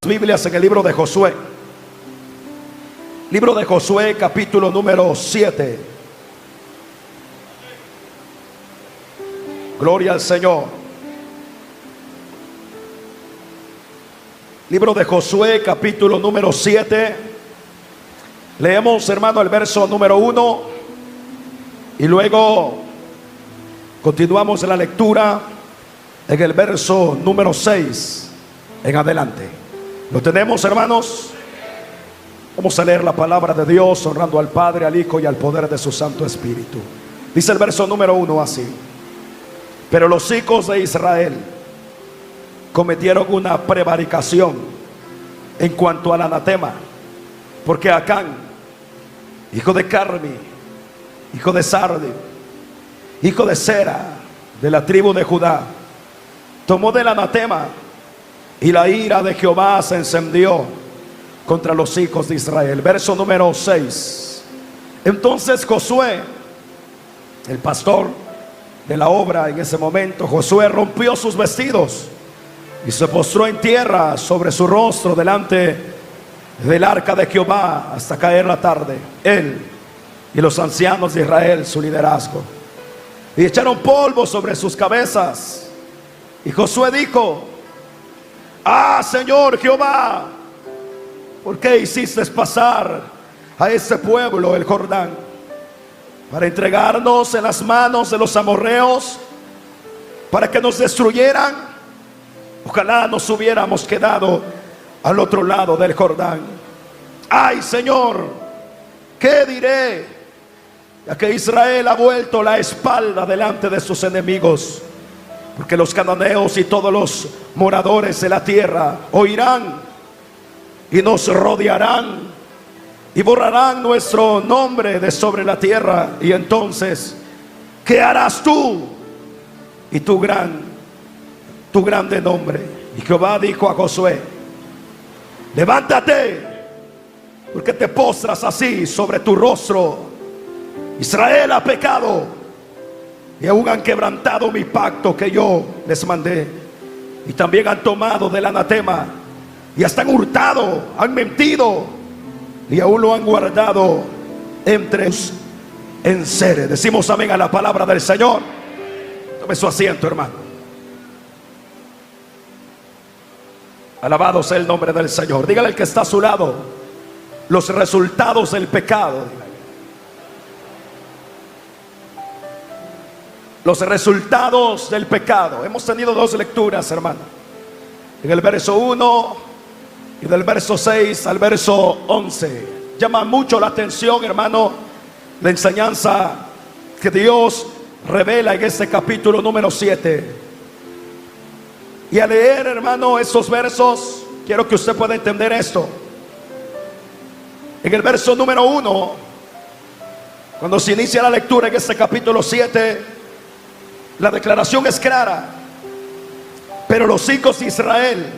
Biblias en el libro de Josué. Libro de Josué, capítulo número 7. Gloria al Señor. Libro de Josué, capítulo número 7. Leemos, hermano, el verso número 1 y luego continuamos la lectura en el verso número 6 en adelante. ¿Lo tenemos, hermanos? Vamos a leer la palabra de Dios, honrando al Padre, al Hijo y al poder de su Santo Espíritu. Dice el verso número 1 así: pero los hijos de Israel cometieron una prevaricación en cuanto al anatema, porque Acán, hijo de Carmi, hijo de Sardi, hijo de Sera, de la tribu de Judá, tomó del anatema, y la ira de Jehová se encendió contra los hijos de Israel. Verso número 6. Entonces Josué, el pastor de la obra en ese momento, Josué rompió sus vestidos y se postró en tierra sobre su rostro delante del arca de Jehová hasta caer la tarde. Él y los ancianos de Israel, su liderazgo, y echaron polvo sobre sus cabezas. Y Josué dijo: ah, Señor Jehová, ¿por qué hiciste pasar a este pueblo el Jordán para entregarnos en las manos de los amorreos, para que nos destruyeran? Ojalá nos hubiéramos quedado al otro lado del Jordán. Ay, Señor, ¿qué diré? Ya que Israel ha vuelto la espalda delante de sus enemigos, porque los cananeos y todos los moradores de la tierra oirán y nos rodearán y borrarán nuestro nombre de sobre la tierra. Y entonces, ¿qué harás tú y tu grande nombre? Y Jehová dijo a Josué: levántate, porque te postras así sobre tu rostro. Israel ha pecado y aún han quebrantado mi pacto que yo les mandé, y también han tomado del anatema, y hasta han hurtado, han mentido, y aún lo han guardado entre sus enseres. Decimos amén a la palabra del Señor. Tome su asiento, hermano. Alabado sea el nombre del Señor. Dígale al que está a su lado: los resultados del pecado. Los resultados del pecado. Hemos tenido dos lecturas, hermano, en el verso 1 y del verso 6 al verso 11. Llama mucho la atención, hermano, la enseñanza que Dios revela en este capítulo número 7. Y al leer, hermano, estos versos, quiero que usted pueda entender esto. En el verso número 1, cuando se inicia la lectura en este capítulo 7, la declaración es clara: pero los hijos de Israel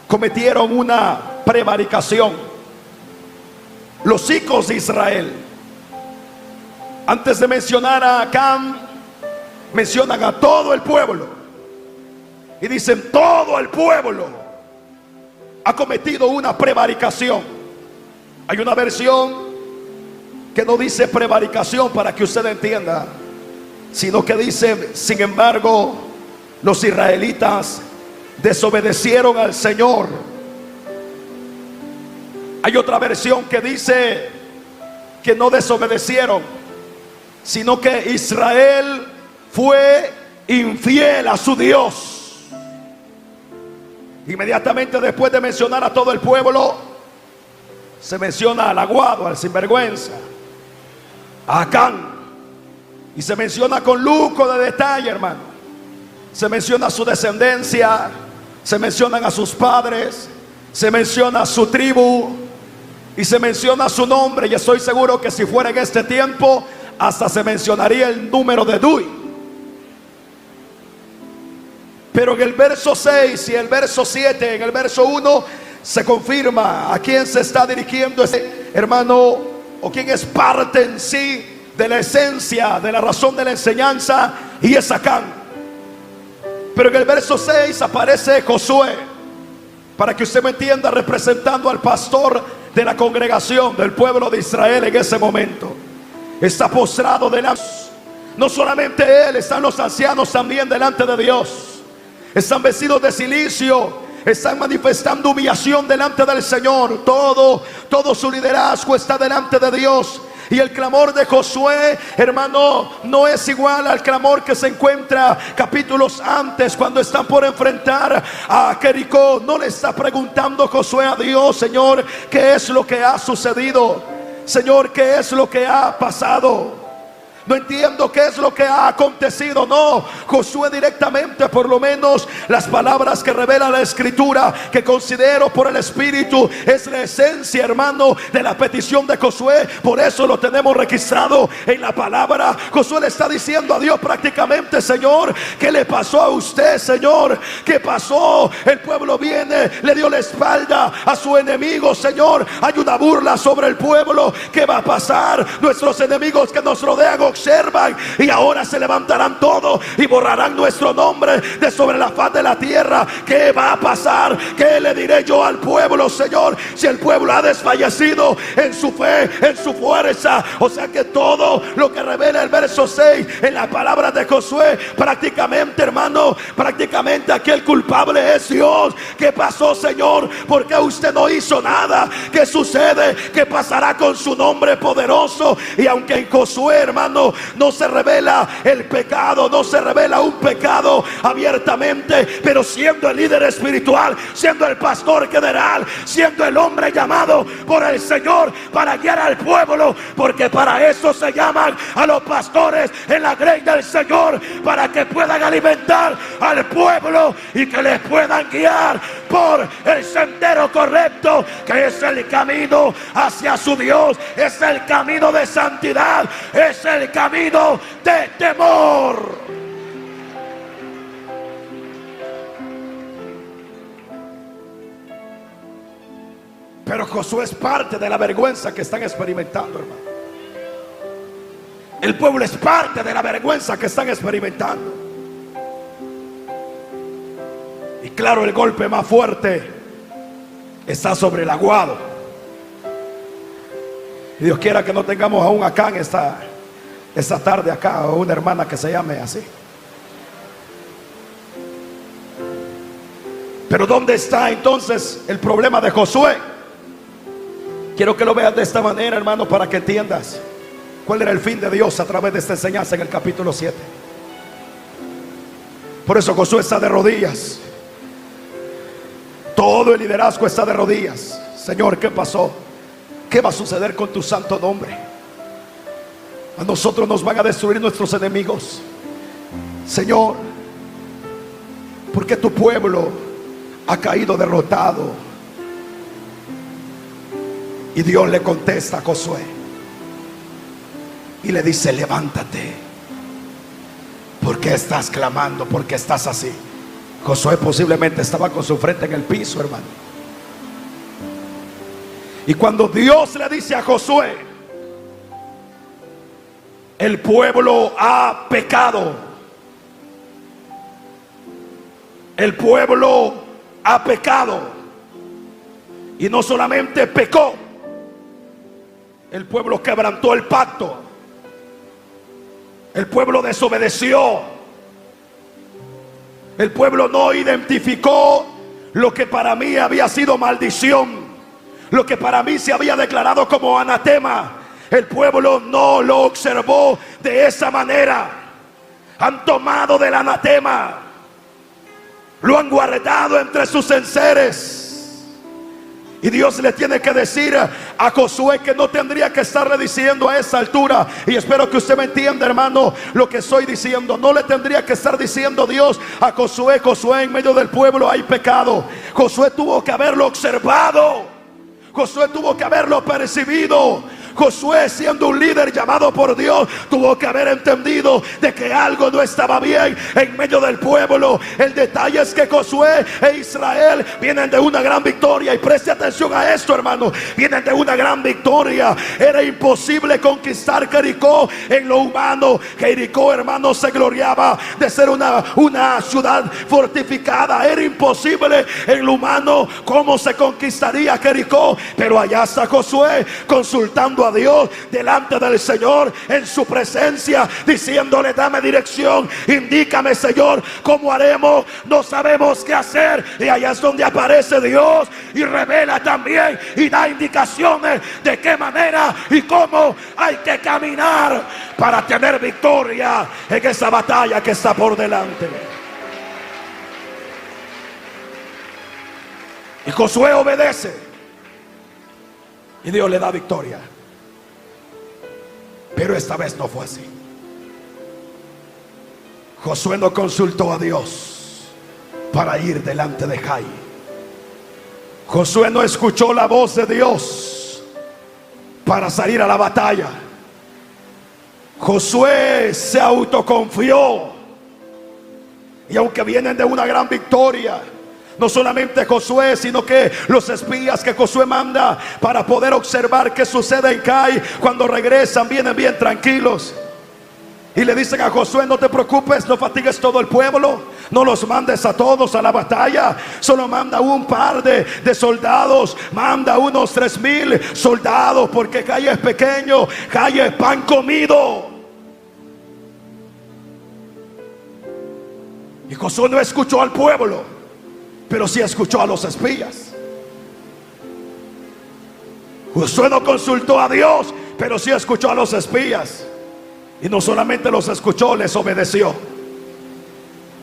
cometieron una prevaricación. Los hijos de Israel, antes de mencionar a Acán, mencionan a todo el pueblo y dicen: todo el pueblo ha cometido una prevaricación. Hay una versión que no dice prevaricación, para que usted entienda, sino que dice: sin embargo, los israelitas desobedecieron al Señor. Hay otra versión que dice que no desobedecieron, sino que Israel fue infiel a su Dios. Inmediatamente después de mencionar a todo el pueblo, se menciona al aguado, al sinvergüenza, a Acán. Y se menciona con lujo de detalle, hermano. Se menciona su descendencia, se mencionan a sus padres, se menciona su tribu y se menciona su nombre. Y estoy seguro que si fuera en este tiempo, hasta se mencionaría el número de Dui. Pero en el verso 6 y el verso 7, en el verso 1, se confirma a quién se está dirigiendo ese hermano, o quién es parte en sí de la esencia, de la razón de la enseñanza, y es Acán. Pero en el verso 6 aparece Josué. para que usted me entienda, representando al pastor de la congregación del pueblo de Israel en ese momento. Está postrado delante. No solamente él, están los ancianos también delante de Dios. Están vestidos de cilicio, están manifestando humillación delante del Señor. Todo su liderazgo está delante de Dios. Y el clamor de Josué, hermano, no es igual al clamor que se encuentra capítulos antes, cuando están por enfrentar a Jericó. No le está preguntando Josué a Dios: Señor, ¿qué es lo que ha sucedido? Señor, ¿qué es lo que ha pasado? No entiendo qué es lo que ha acontecido. No, Josué directamente, por lo menos las palabras que revela la escritura, que considero por el Espíritu, es la esencia, hermano, de la petición de Josué. Por eso lo tenemos registrado en la palabra. Josué le está diciendo a Dios prácticamente: Señor, ¿qué le pasó a usted, Señor? ¿Qué pasó? El pueblo viene, le dio la espalda a su enemigo, Señor. Hay una burla sobre el pueblo. ¿Qué va a pasar? Nuestros enemigos que nos rodean observan, y ahora se levantarán todos y borrarán nuestro nombre de sobre la faz de la tierra. ¿Qué va a pasar? ¿Qué le diré yo al pueblo, Señor, si el pueblo ha desfallecido en su fe, en su fuerza? O sea que todo lo que revela el verso 6 en la palabra de Josué, prácticamente, hermano, prácticamente aquí el culpable es Dios. ¿Qué pasó, Señor? ¿Por qué usted no hizo nada? ¿Qué sucede? ¿Qué pasará con su nombre poderoso? Y aunque en Josué, hermano, no se revela el pecado, no se revela un pecado abiertamente, pero siendo el líder espiritual, siendo el pastor general, siendo el hombre llamado por el Señor para guiar al pueblo, porque para eso se llaman a los pastores en la grey del Señor, para que puedan alimentar al pueblo y que les puedan guiar por el sendero correcto, que es el camino hacia su Dios, es el camino de santidad, es el camino de temor. Pero Josué es parte de la vergüenza que están experimentando, hermano. El pueblo es parte de la vergüenza que están experimentando. Y claro, el golpe más fuerte está sobre el aguado. Y Dios quiera que no tengamos aún acá en esta tarde acá una hermana que se llame así. Pero ¿dónde está entonces el problema de Josué? Quiero que lo veas de esta manera, hermano, para que entiendas cuál era el fin de Dios a través de esta enseñanza en el capítulo 7. Por eso Josué está de rodillas. Todo el liderazgo está de rodillas. Señor, ¿qué pasó? ¿Qué va a suceder con tu santo nombre? A nosotros nos van a destruir nuestros enemigos. Señor, ¿por qué tu pueblo ha caído derrotado? Y Dios le contesta a Josué y le dice: levántate. ¿Por qué estás clamando? ¿Por qué estás así? Josué posiblemente estaba con su frente en el piso, hermano. Y cuando Dios le dice a Josué: el pueblo ha pecado, el pueblo ha pecado, y no solamente pecó, el pueblo quebrantó el pacto, el pueblo desobedeció, el pueblo no identificó lo que para mí había sido maldición, lo que para mí se había declarado como anatema. El pueblo no lo observó de esa manera. Han tomado del anatema, lo han guardado entre sus enseres. Y Dios le tiene que decir a Josué que no tendría que estarle diciendo a esa altura. Y espero que usted me entienda, hermano, lo que estoy diciendo. No le tendría que estar diciendo Dios a Josué: Josué, en medio del pueblo hay pecado. Josué tuvo que haberlo observado. Josué tuvo que haberlo percibido. Josué, siendo un líder llamado por Dios, tuvo que haber entendido de que algo no estaba bien en medio del pueblo. El detalle es que Josué e Israel vienen de una gran victoria, y preste atención a esto, hermano, vienen de una gran victoria. Era imposible conquistar Jericó en lo humano. Jericó, hermano, se gloriaba de ser una ciudad fortificada. Era imposible en lo humano cómo se conquistaría Jericó, pero allá está Josué consultando a Dios delante del Señor en su presencia, diciéndole: dame dirección, indícame, Señor, cómo haremos, no sabemos qué hacer. Y allá es donde aparece Dios y revela también y da indicaciones de qué manera y cómo hay que caminar para tener victoria en esa batalla que está por delante. Y Josué obedece y Dios le da victoria. Pero esta vez no fue así. Josué no consultó a Dios para ir delante de Jai. Josué no escuchó la voz de Dios para salir a la batalla. Josué se autoconfió. Y aunque vienen de una gran victoria, no solamente Josué, sino que los espías que Josué manda para poder observar qué sucede en Jai, cuando regresan vienen bien tranquilos y le dicen a Josué: no te preocupes, no fatigues todo el pueblo, no los mandes a todos a la batalla, solo manda un par de soldados, manda unos 3,000 soldados, porque Jai es pequeño, Jai es pan comido. Y Josué no escuchó al pueblo, pero sí escuchó a los espías. Josué no consultó a Dios, pero sí escuchó a los espías. Y no solamente los escuchó, les obedeció.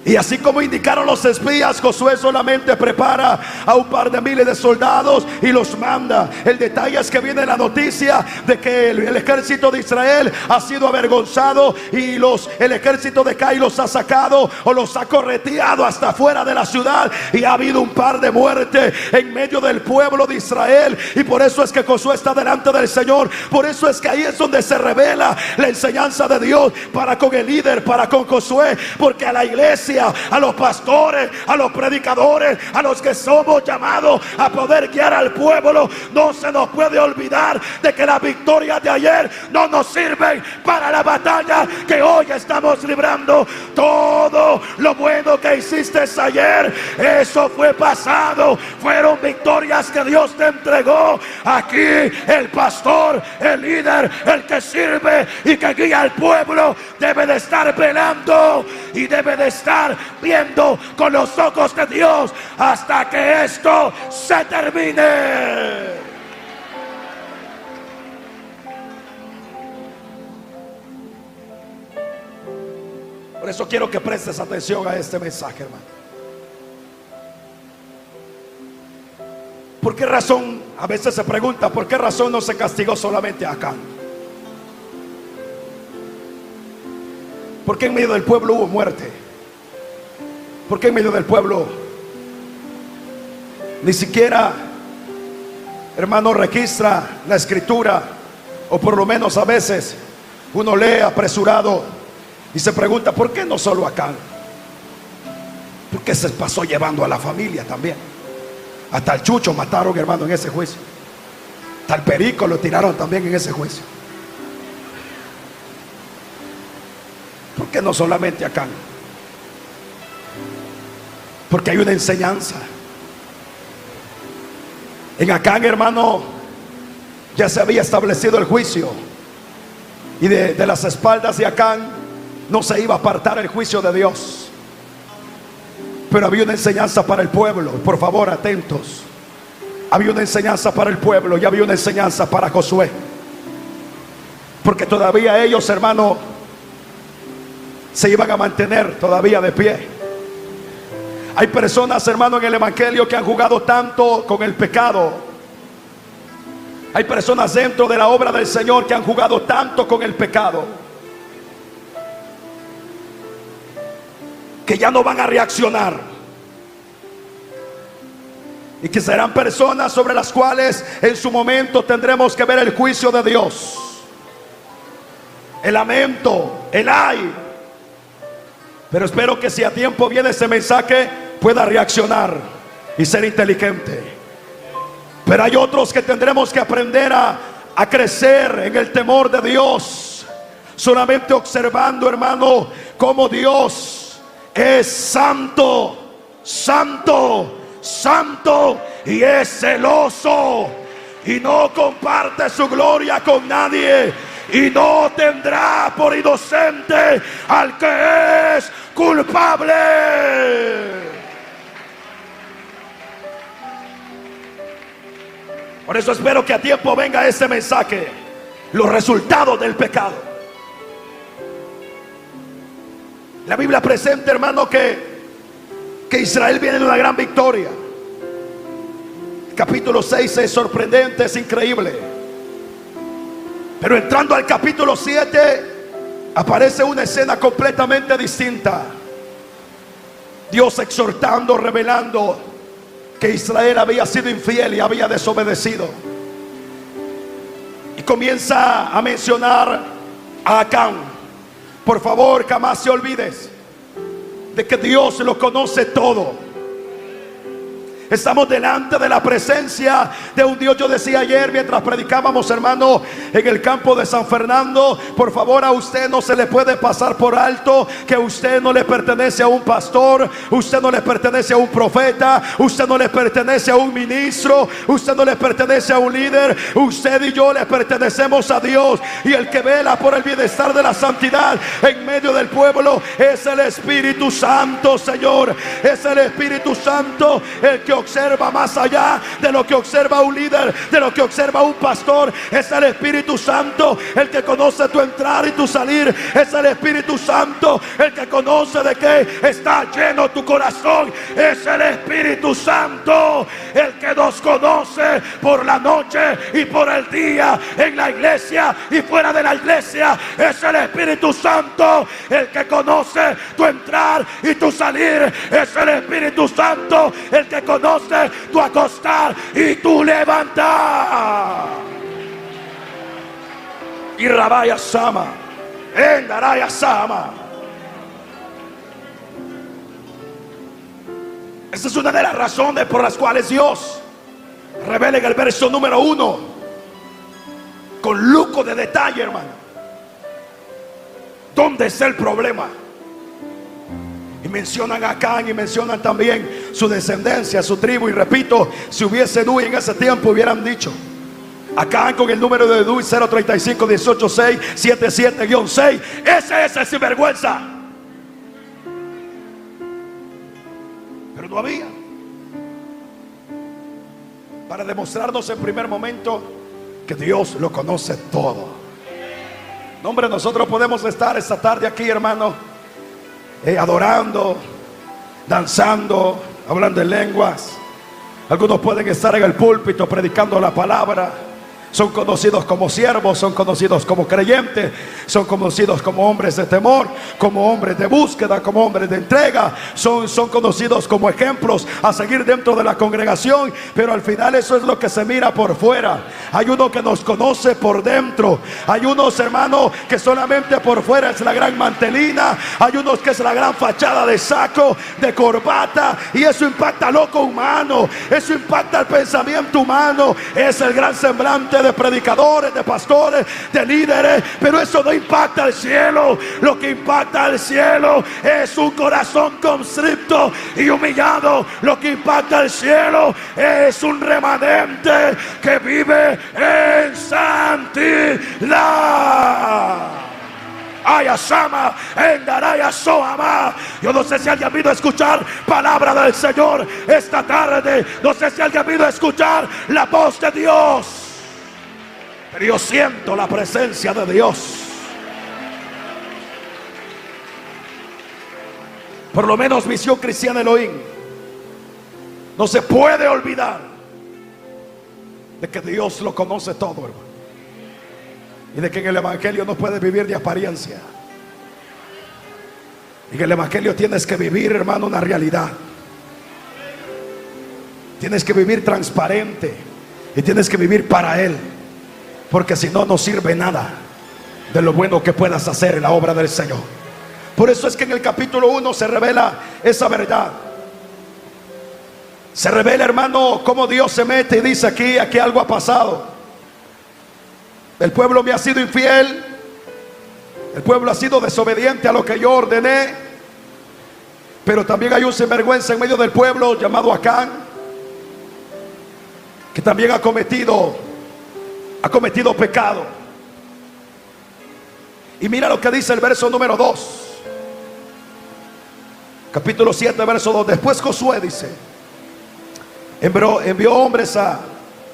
Y así como indicaron los espías, Josué solamente prepara a un par de miles de soldados y los manda. El detalle es que viene la noticia de que el ejército de Israel ha sido avergonzado y el ejército de Jai los ha sacado o los ha correteado hasta afuera de la ciudad, y ha habido un par de muertes en medio del pueblo de Israel. Y por eso es que Josué está delante del Señor. Por eso es que ahí es donde se revela la enseñanza de Dios para con el líder, para con Josué, porque a la iglesia, a los pastores, a los predicadores, a los que somos llamados a poder guiar al pueblo, no se nos puede olvidar de que las victorias de ayer no nos sirven para la batalla que hoy estamos librando. Todo lo bueno que hiciste ayer, eso fue pasado, fueron victorias que Dios te entregó. Aquí el pastor, el líder, el que sirve y que guía al pueblo, debe de estar velando y debe de estar viendo con los ojos de Dios hasta que esto se termine. Por eso quiero que prestes atención a este mensaje, hermano. ¿Por qué razón? A veces se pregunta: ¿por qué razón no se castigó solamente a Acán? ¿Por qué en medio del pueblo hubo muerte? ¿Por qué en medio del pueblo ni siquiera, hermano, registra la escritura? O por lo menos a veces uno lee apresurado y se pregunta: ¿por qué no solo Acán? Porque se pasó llevando a la familia también. Hasta el Chucho mataron, hermano, en ese juicio. Hasta el Perico lo tiraron también en ese juicio. ¿Por qué no solamente Acán? Porque hay una enseñanza. En Acán, hermano, ya se había establecido el juicio, y de las espaldas de Acán no se iba a apartar el juicio de Dios. Pero había una enseñanza para el pueblo. Por favor, atentos. Había una enseñanza para el pueblo y había una enseñanza para Josué. Porque todavía ellos, hermano, se iban a mantener todavía de pie. Hay personas, hermano, en el evangelio que han jugado tanto con el pecado. Hay personas dentro de la obra del Señor que han jugado tanto con el pecado, que ya no van a reaccionar. y que serán personas sobre las cuales en su momento tendremos que ver el juicio de Dios, el lamento, el ay. Pero espero que si a tiempo viene ese mensaje, pueda reaccionar y ser inteligente. Pero hay otros que tendremos que aprender a crecer en el temor de Dios, solamente observando, hermano, cómo Dios es santo, santo, santo, y es celoso, y no comparte su gloria con nadie, y no tendrá por inocente al que es culpable. Por eso espero que a tiempo venga ese mensaje, los resultados del pecado. La Biblia presenta, hermano, que Israel viene de una gran victoria. El capítulo 6 es sorprendente, es increíble. Pero entrando al capítulo 7, aparece una escena completamente distinta. Dios exhortando, revelando que Israel había sido infiel y había desobedecido. Y comienza a mencionar a Acán. Por favor, jamás se olvides de que Dios lo conoce todo. Estamos delante de la presencia de un Dios. Yo decía ayer mientras predicábamos, hermano, en el campo de San Fernando, por favor, a usted no se le puede pasar por alto que usted no le pertenece a un pastor, usted no le pertenece a un profeta, usted no le pertenece a un ministro, usted no le pertenece a un líder. Usted y yo le pertenecemos a Dios, y el que vela por el bienestar de la santidad en medio del pueblo es el Espíritu Santo, Señor. Es el Espíritu Santo el que observa más allá de lo que observa un líder, de lo que observa un pastor. Es el Espíritu Santo el que conoce tu entrar y tu salir. Es el Espíritu Santo el que conoce de qué está lleno tu corazón. Es el Espíritu Santo el que nos conoce por la noche y por el día, en la iglesia y fuera de la iglesia. Es el Espíritu Santo el que conoce tu entrar y tu salir. Es el Espíritu Santo el que conoce tu acostar y tu levantar. Y Rabaya Sama, Endaraya Sama. Esa es una de las razones por las cuales Dios revela en el verso número 1 con lujo de detalle, hermano, ¿dónde está el problema? Y mencionan a Acán y mencionan también su descendencia, su tribu. Y repito, si hubiese DUI en ese tiempo, hubieran dicho Acán con el número de DUI 035 18 6 77-6. Ese es el sinvergüenza. Pero no había. Para demostrarnos en primer momento que Dios lo conoce todo. No, hombre, nosotros podemos estar esta tarde aquí, hermano, adorando, danzando, hablando en lenguas. Algunos pueden estar en el púlpito predicando la palabra. Son conocidos como siervos, son conocidos como creyentes, son conocidos como hombres de temor, como hombres de búsqueda, como hombres de entrega. Son conocidos como ejemplos a seguir dentro de la congregación. Pero al final eso es lo que se mira por fuera. Hay uno que nos conoce por dentro. Hay unos, hermanos, que solamente por fuera es la gran mantelina. Hay unos que es la gran fachada de saco, de corbata. Y eso impacta al ojo humano, eso impacta al pensamiento humano. Es el gran semblante de predicadores, de pastores, de líderes, pero eso no impacta al cielo. Lo que impacta al cielo es un corazón constricto y humillado. Lo que impacta al cielo es un remanente que vive en santidad. Ayasama, Endaraya Soama. Yo no sé si alguien vino a escuchar palabra del Señor esta tarde. No sé si alguien vino a escuchar la voz de Dios. Pero yo siento la presencia de Dios. Por lo menos Visión Cristiana Elohim no se puede olvidar de que Dios lo conoce todo, hermano, y de que en el evangelio no puedes vivir de apariencia. En el evangelio tienes que vivir, hermano, una realidad. Tienes que vivir transparente y tienes que vivir para Él, porque si no, no sirve nada de lo bueno que puedas hacer en la obra del Señor. Por eso es que en el capítulo 1 se revela esa verdad. Se revela, hermano, cómo Dios se mete y dice: aquí algo ha pasado. El pueblo me ha sido infiel. El pueblo ha sido desobediente a lo que yo ordené. Pero también hay un sinvergüenza en medio del pueblo llamado Acán, que también ha cometido pecado. Y mira lo que dice el verso número 2, capítulo 7, verso 2. Después Josué dice: envió hombres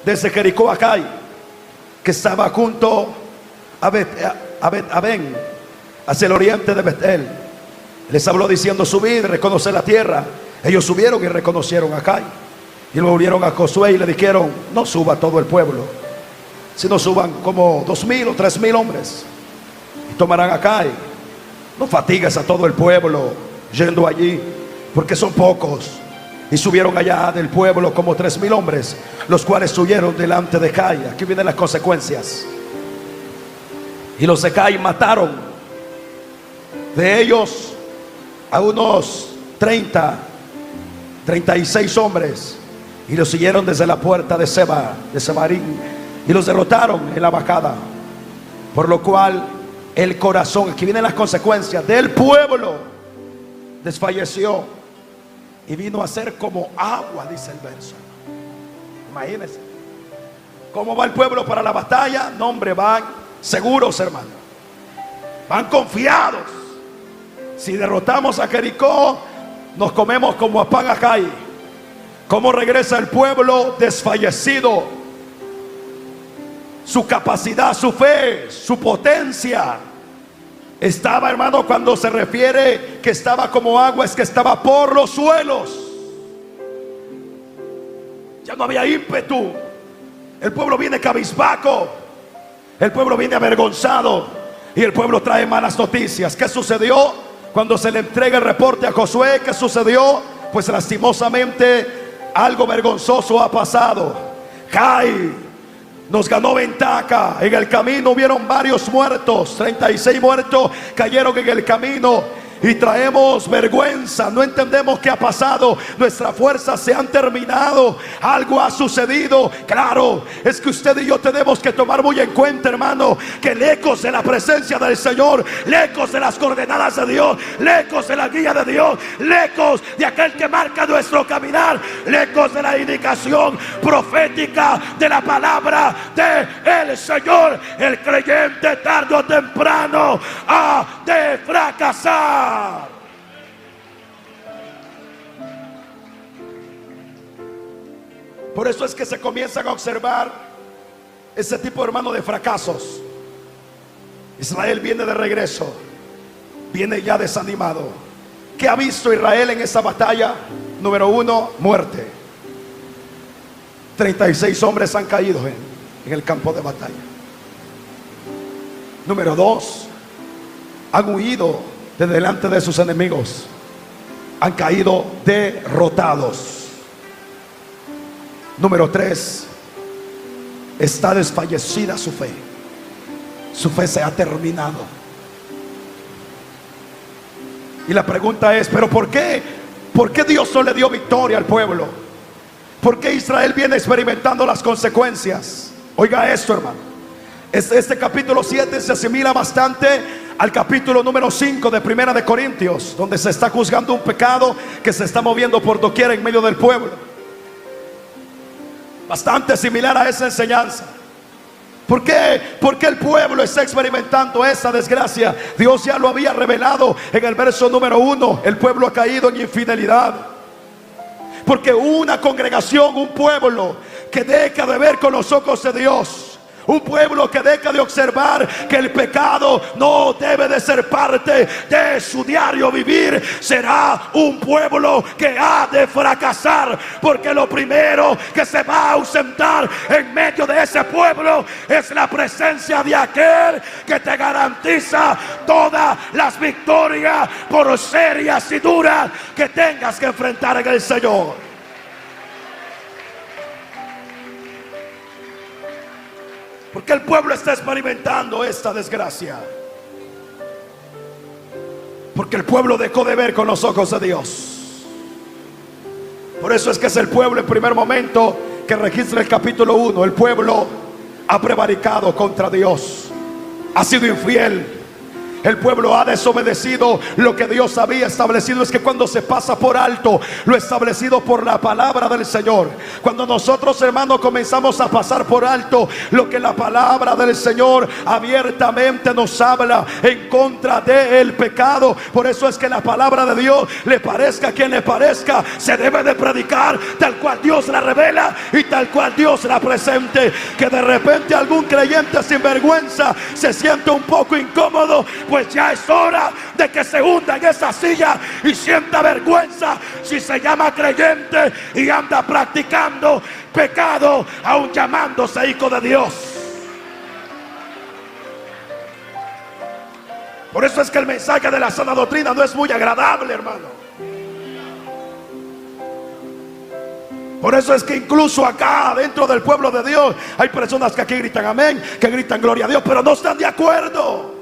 desde Jericó a Jai, que estaba junto a Bet-Aven, hacia el oriente de Betel. Les habló diciendo: subid, reconocer la tierra. Ellos subieron y reconocieron a Jai. Y lo volvieron a Josué y le dijeron: no suba todo el pueblo, sino suban como 2,000 o 3,000 hombres, y tomarán a Jai. No fatigues a todo el pueblo yendo allí, porque son pocos. Y subieron allá del pueblo como 3,000 hombres, los cuales huyeron delante de Jai. Aquí vienen las consecuencias. Y los de Jai mataron de ellos a unos 36 hombres, y los siguieron desde la puerta de Sebarín, y los derrotaron en la bajada. Por lo cual el corazón, aquí vienen las consecuencias, del pueblo desfalleció y vino a ser como agua, dice el verso. Imagínense cómo va el pueblo para la batalla. No, hombre, van seguros, hermano. Van confiados. Si derrotamos a Jericó, nos comemos como a pan a Jai. Cómo regresa el pueblo desfallecido. Su capacidad, su fe, su potencia estaba, hermano, cuando se refiere que estaba como agua, es que estaba por los suelos. Ya no había ímpetu. El pueblo viene cabizbajo. El pueblo viene avergonzado. Y el pueblo trae malas noticias. ¿Qué sucedió cuando se le entrega el reporte a Josué? ¿Qué sucedió? Pues lastimosamente algo vergonzoso ha pasado. Jai nos ganó ventaja. En el camino hubieron varios muertos. 36 muertos cayeron en el camino. Y traemos vergüenza. No entendemos qué ha pasado. Nuestras fuerzas se han terminado. Algo ha sucedido. Claro, es que usted y yo tenemos que tomar muy en cuenta, hermano, que lejos de la presencia del Señor, lejos de las coordenadas de Dios, lejos de la guía de Dios, lejos de aquel que marca nuestro caminar, lejos de la indicación profética de la palabra del Señor, el creyente tarde o temprano ha de fracasar. Por eso es que se comienzan a observar ese tipo, hermano, de fracasos. Israel viene de regreso, viene ya desanimado. ¿Qué ha visto Israel en esa batalla? Número 1, muerte. 36 hombres han caído en el campo de batalla. Número 2, han huido de delante de sus enemigos, han caído derrotados. Número 3, está desfallecida su fe. Su fe se ha terminado. Y la pregunta es: ¿pero por qué? ¿Por qué Dios no le dio victoria al pueblo? ¿Por qué Israel viene experimentando las consecuencias? Oiga esto, hermano. Este capítulo 7 se asimila bastante al capítulo número 5 de Primera de Corintios, donde se está juzgando un pecado que se está moviendo por doquier en medio del pueblo. Bastante similar a esa enseñanza. ¿Por qué? Porque el pueblo está experimentando esa desgracia. Dios ya lo había revelado en el verso número 1. El pueblo ha caído en infidelidad. Porque una congregación, un pueblo que deja de ver con los ojos de Dios, un pueblo que deja de observar que el pecado no debe de ser parte de su diario vivir, será un pueblo que ha de fracasar. Porque lo primero que se va a ausentar en medio de ese pueblo es la presencia de aquel que te garantiza todas las victorias, por serias y duras que tengas que enfrentar en el Señor. Porque el pueblo está experimentando esta desgracia. Porque el pueblo dejó de ver con los ojos de Dios. Por eso es que es el pueblo en primer momento que registra el capítulo 1. El pueblo ha prevaricado contra Dios, ha sido infiel. El pueblo ha desobedecido lo que Dios había establecido. Es que cuando se pasa por alto lo establecido por la palabra del Señor, cuando nosotros, hermanos, comenzamos a pasar por alto lo que la palabra del Señor abiertamente nos habla en contra del pecado. Por eso es que la palabra de Dios, le parezca a quien le parezca, se debe de predicar tal cual Dios la revela y tal cual Dios la presente. Que de repente algún creyente sin vergüenza se siente un poco incómodo, pues ya es hora de que se hunda en esa silla y sienta vergüenza si se llama creyente y anda practicando pecado, aún llamándose hijo de Dios. Por eso es que el mensaje de la sana doctrina no es muy agradable, hermano. Por eso es que incluso acá dentro del pueblo de Dios hay personas que aquí gritan amén, que gritan gloria a Dios, pero no están de acuerdo.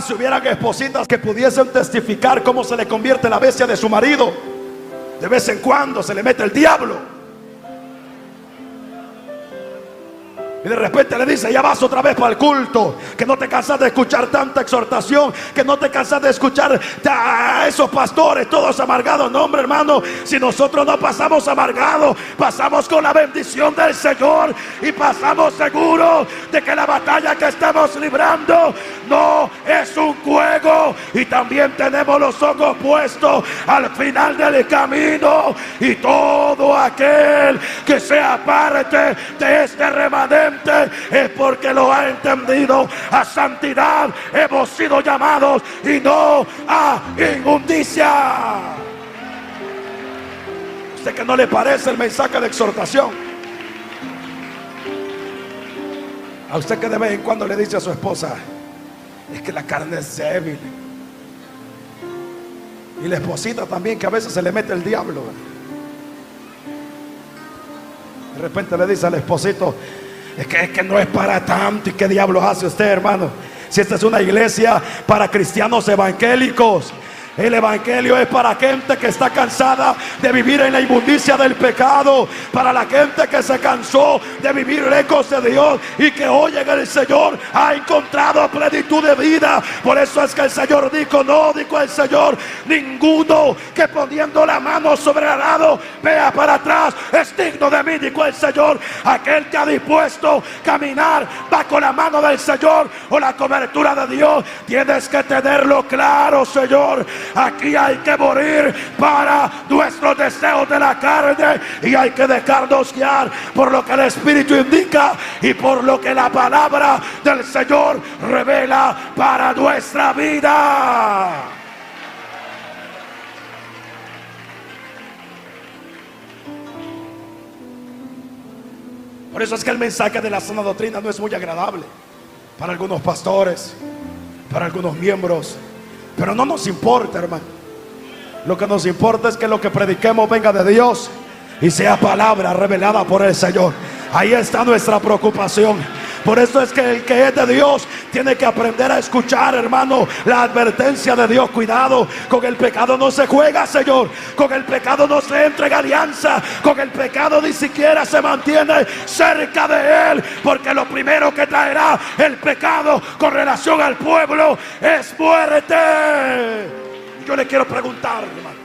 Si hubieran espositas que pudiesen testificar cómo se le convierte la bestia de su marido. De vez en cuando se le mete el diablo y de repente le dice: ya vas otra vez para el culto, que no te cansas de escuchar tanta exhortación, que no te cansas de escuchar a esos pastores todos amargados. No, hombre, hermano, si nosotros no pasamos amargados, pasamos con la bendición del Señor y pasamos seguros de que la batalla que estamos librando no es un juego. Y también tenemos los ojos puestos al final del camino, y todo aquel que sea parte de este remanente es porque lo ha entendido. A santidad hemos sido llamados y no a inmundicia. ¿Usted que no le parece el mensaje de exhortación? A usted que de vez en cuando le dice a su esposa: es que la carne es débil. Y la esposita también, que a veces se le mete el diablo. De repente le dice al esposito: es que no es para tanto. ¿Y qué diablos hace usted, hermano? Si esta es una iglesia para cristianos evangélicos. El evangelio es para gente que está cansada de vivir en la inmundicia del pecado, para la gente que se cansó de vivir lejos de Dios y que hoy en el Señor ha encontrado plenitud de vida. Por eso es que el Señor dijo: no, dijo el Señor, ninguno que poniendo la mano sobre el arado vea para atrás es digno de mí, dijo el Señor. Aquel que ha dispuesto caminar bajo la mano del Señor o la cobertura de Dios, tienes que tenerlo claro, Señor. Aquí hay que morir para nuestros deseos de la carne y hay que dejarnos guiar por lo que el Espíritu indica y por lo que la palabra del Señor revela para nuestra vida. Por eso es que el mensaje de la sana doctrina no es muy agradable para algunos pastores, para algunos miembros. Pero no nos importa, hermano. Lo que nos importa es que lo que prediquemos venga de Dios y sea palabra revelada por el Señor. Ahí está nuestra preocupación. Por eso es que el que es de Dios tiene que aprender a escuchar, hermano, la advertencia de Dios. Cuidado, con el pecado no se juega, Señor. Con el pecado no se entrega alianza. Con el pecado ni siquiera se mantiene cerca de él, porque lo primero que traerá el pecado con relación al pueblo es muerte. Yo le quiero preguntar, hermano,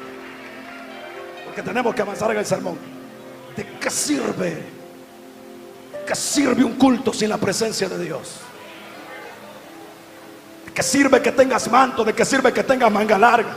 porque tenemos que avanzar en el sermón: ¿de qué sirve? ¿Qué sirve un culto sin la presencia de Dios? ¿De qué sirve que tengas manto? ¿De qué sirve que tengas manga larga?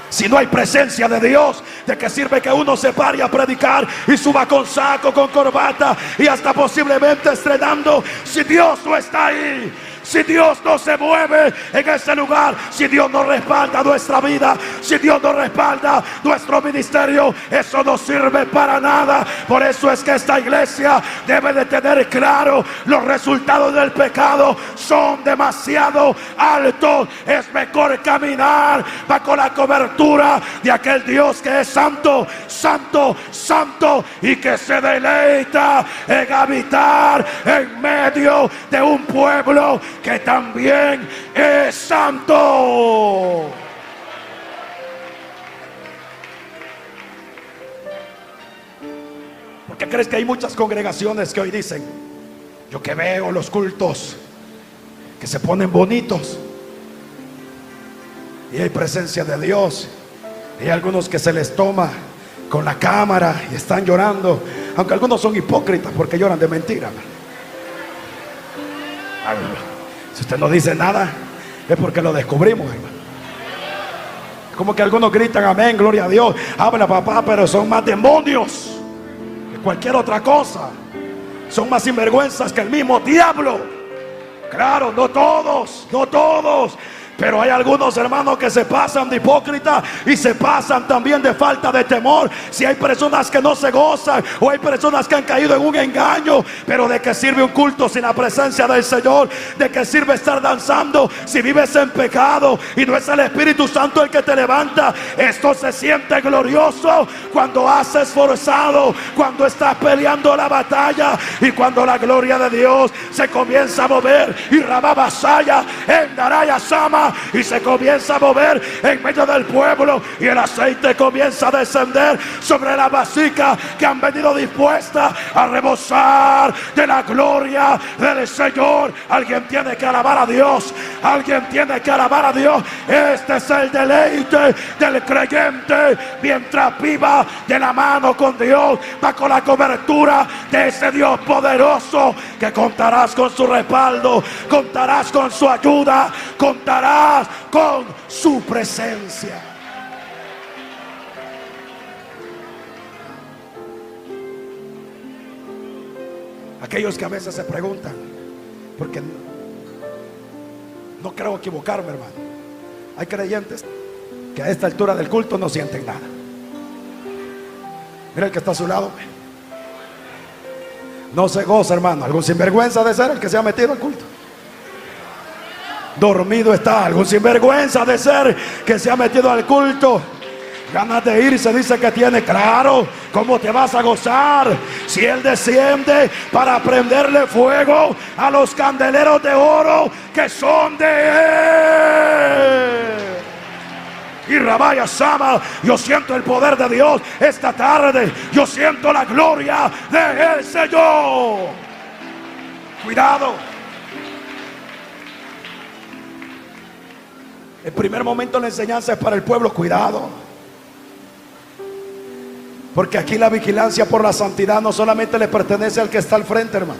Si no hay presencia de Dios, ¿de qué sirve que uno se pare a predicar y suba con saco, con corbata y hasta posiblemente estrenando? Si Dios no está ahí, si Dios no se mueve en este lugar, si Dios no respalda nuestra vida, si Dios no respalda nuestro ministerio, eso no sirve para nada. Por eso es que esta iglesia debe de tener claro: los resultados del pecado son demasiado altos. Es mejor caminar bajo la cobertura de aquel Dios que es santo, santo, santo, y que se deleita en habitar en medio de un pueblo que también es santo. ¿Por qué crees que hay muchas congregaciones que hoy dicen: yo que veo los cultos que se ponen bonitos y hay presencia de Dios, y hay algunos que se les toma con la cámara y están llorando, aunque algunos son hipócritas porque lloran de mentira? Si usted no dice nada, es porque lo descubrimos, hermano. Como que algunos gritan amén, gloria a Dios, habla papá, pero son más demonios que cualquier otra cosa. Son más sinvergüenzas que el mismo diablo. Claro, no todos, no todos, pero hay algunos hermanos que se pasan de hipócrita y se pasan también de falta de temor. Si hay personas que no se gozan, o hay personas que han caído en un engaño, pero ¿de qué sirve un culto sin la presencia del Señor? ¿De qué sirve estar danzando si vives en pecado y no es el Espíritu Santo el que te levanta? Esto se siente glorioso cuando has esforzado, cuando estás peleando la batalla, y cuando la gloria de Dios se comienza a mover y Rababasaya en Daraya Sama, y se comienza a mover en medio del pueblo, y el aceite comienza a descender sobre la vasija que han venido dispuestas a rebosar de la gloria del Señor. Alguien tiene que alabar a Dios, alguien tiene que alabar a Dios. Este es el deleite del creyente mientras viva de la mano con Dios, bajo la cobertura de ese Dios poderoso, que contarás con su respaldo, contarás con su ayuda, contarás con su presencia. Aquellos que a veces se preguntan, porque no creo equivocarme, hermano, hay creyentes que a esta altura del culto no sienten nada. Mira el que está a su lado, no se goza, hermano. Algún sinvergüenza de ser el que se ha metido al culto. Dormido está algún sinvergüenza de ser que se ha metido al culto. Ganas de ir, se dice que tiene. Claro, ¿cómo te vas a gozar si Él desciende para prenderle fuego a los candeleros de oro que son de Él? Y Rabaya Sama, yo siento el poder de Dios esta tarde. Yo siento la gloria del Señor. Cuidado. El primer momento de la enseñanza es para el pueblo. Cuidado, porque aquí la vigilancia por la santidad no solamente le pertenece al que está al frente, hermano.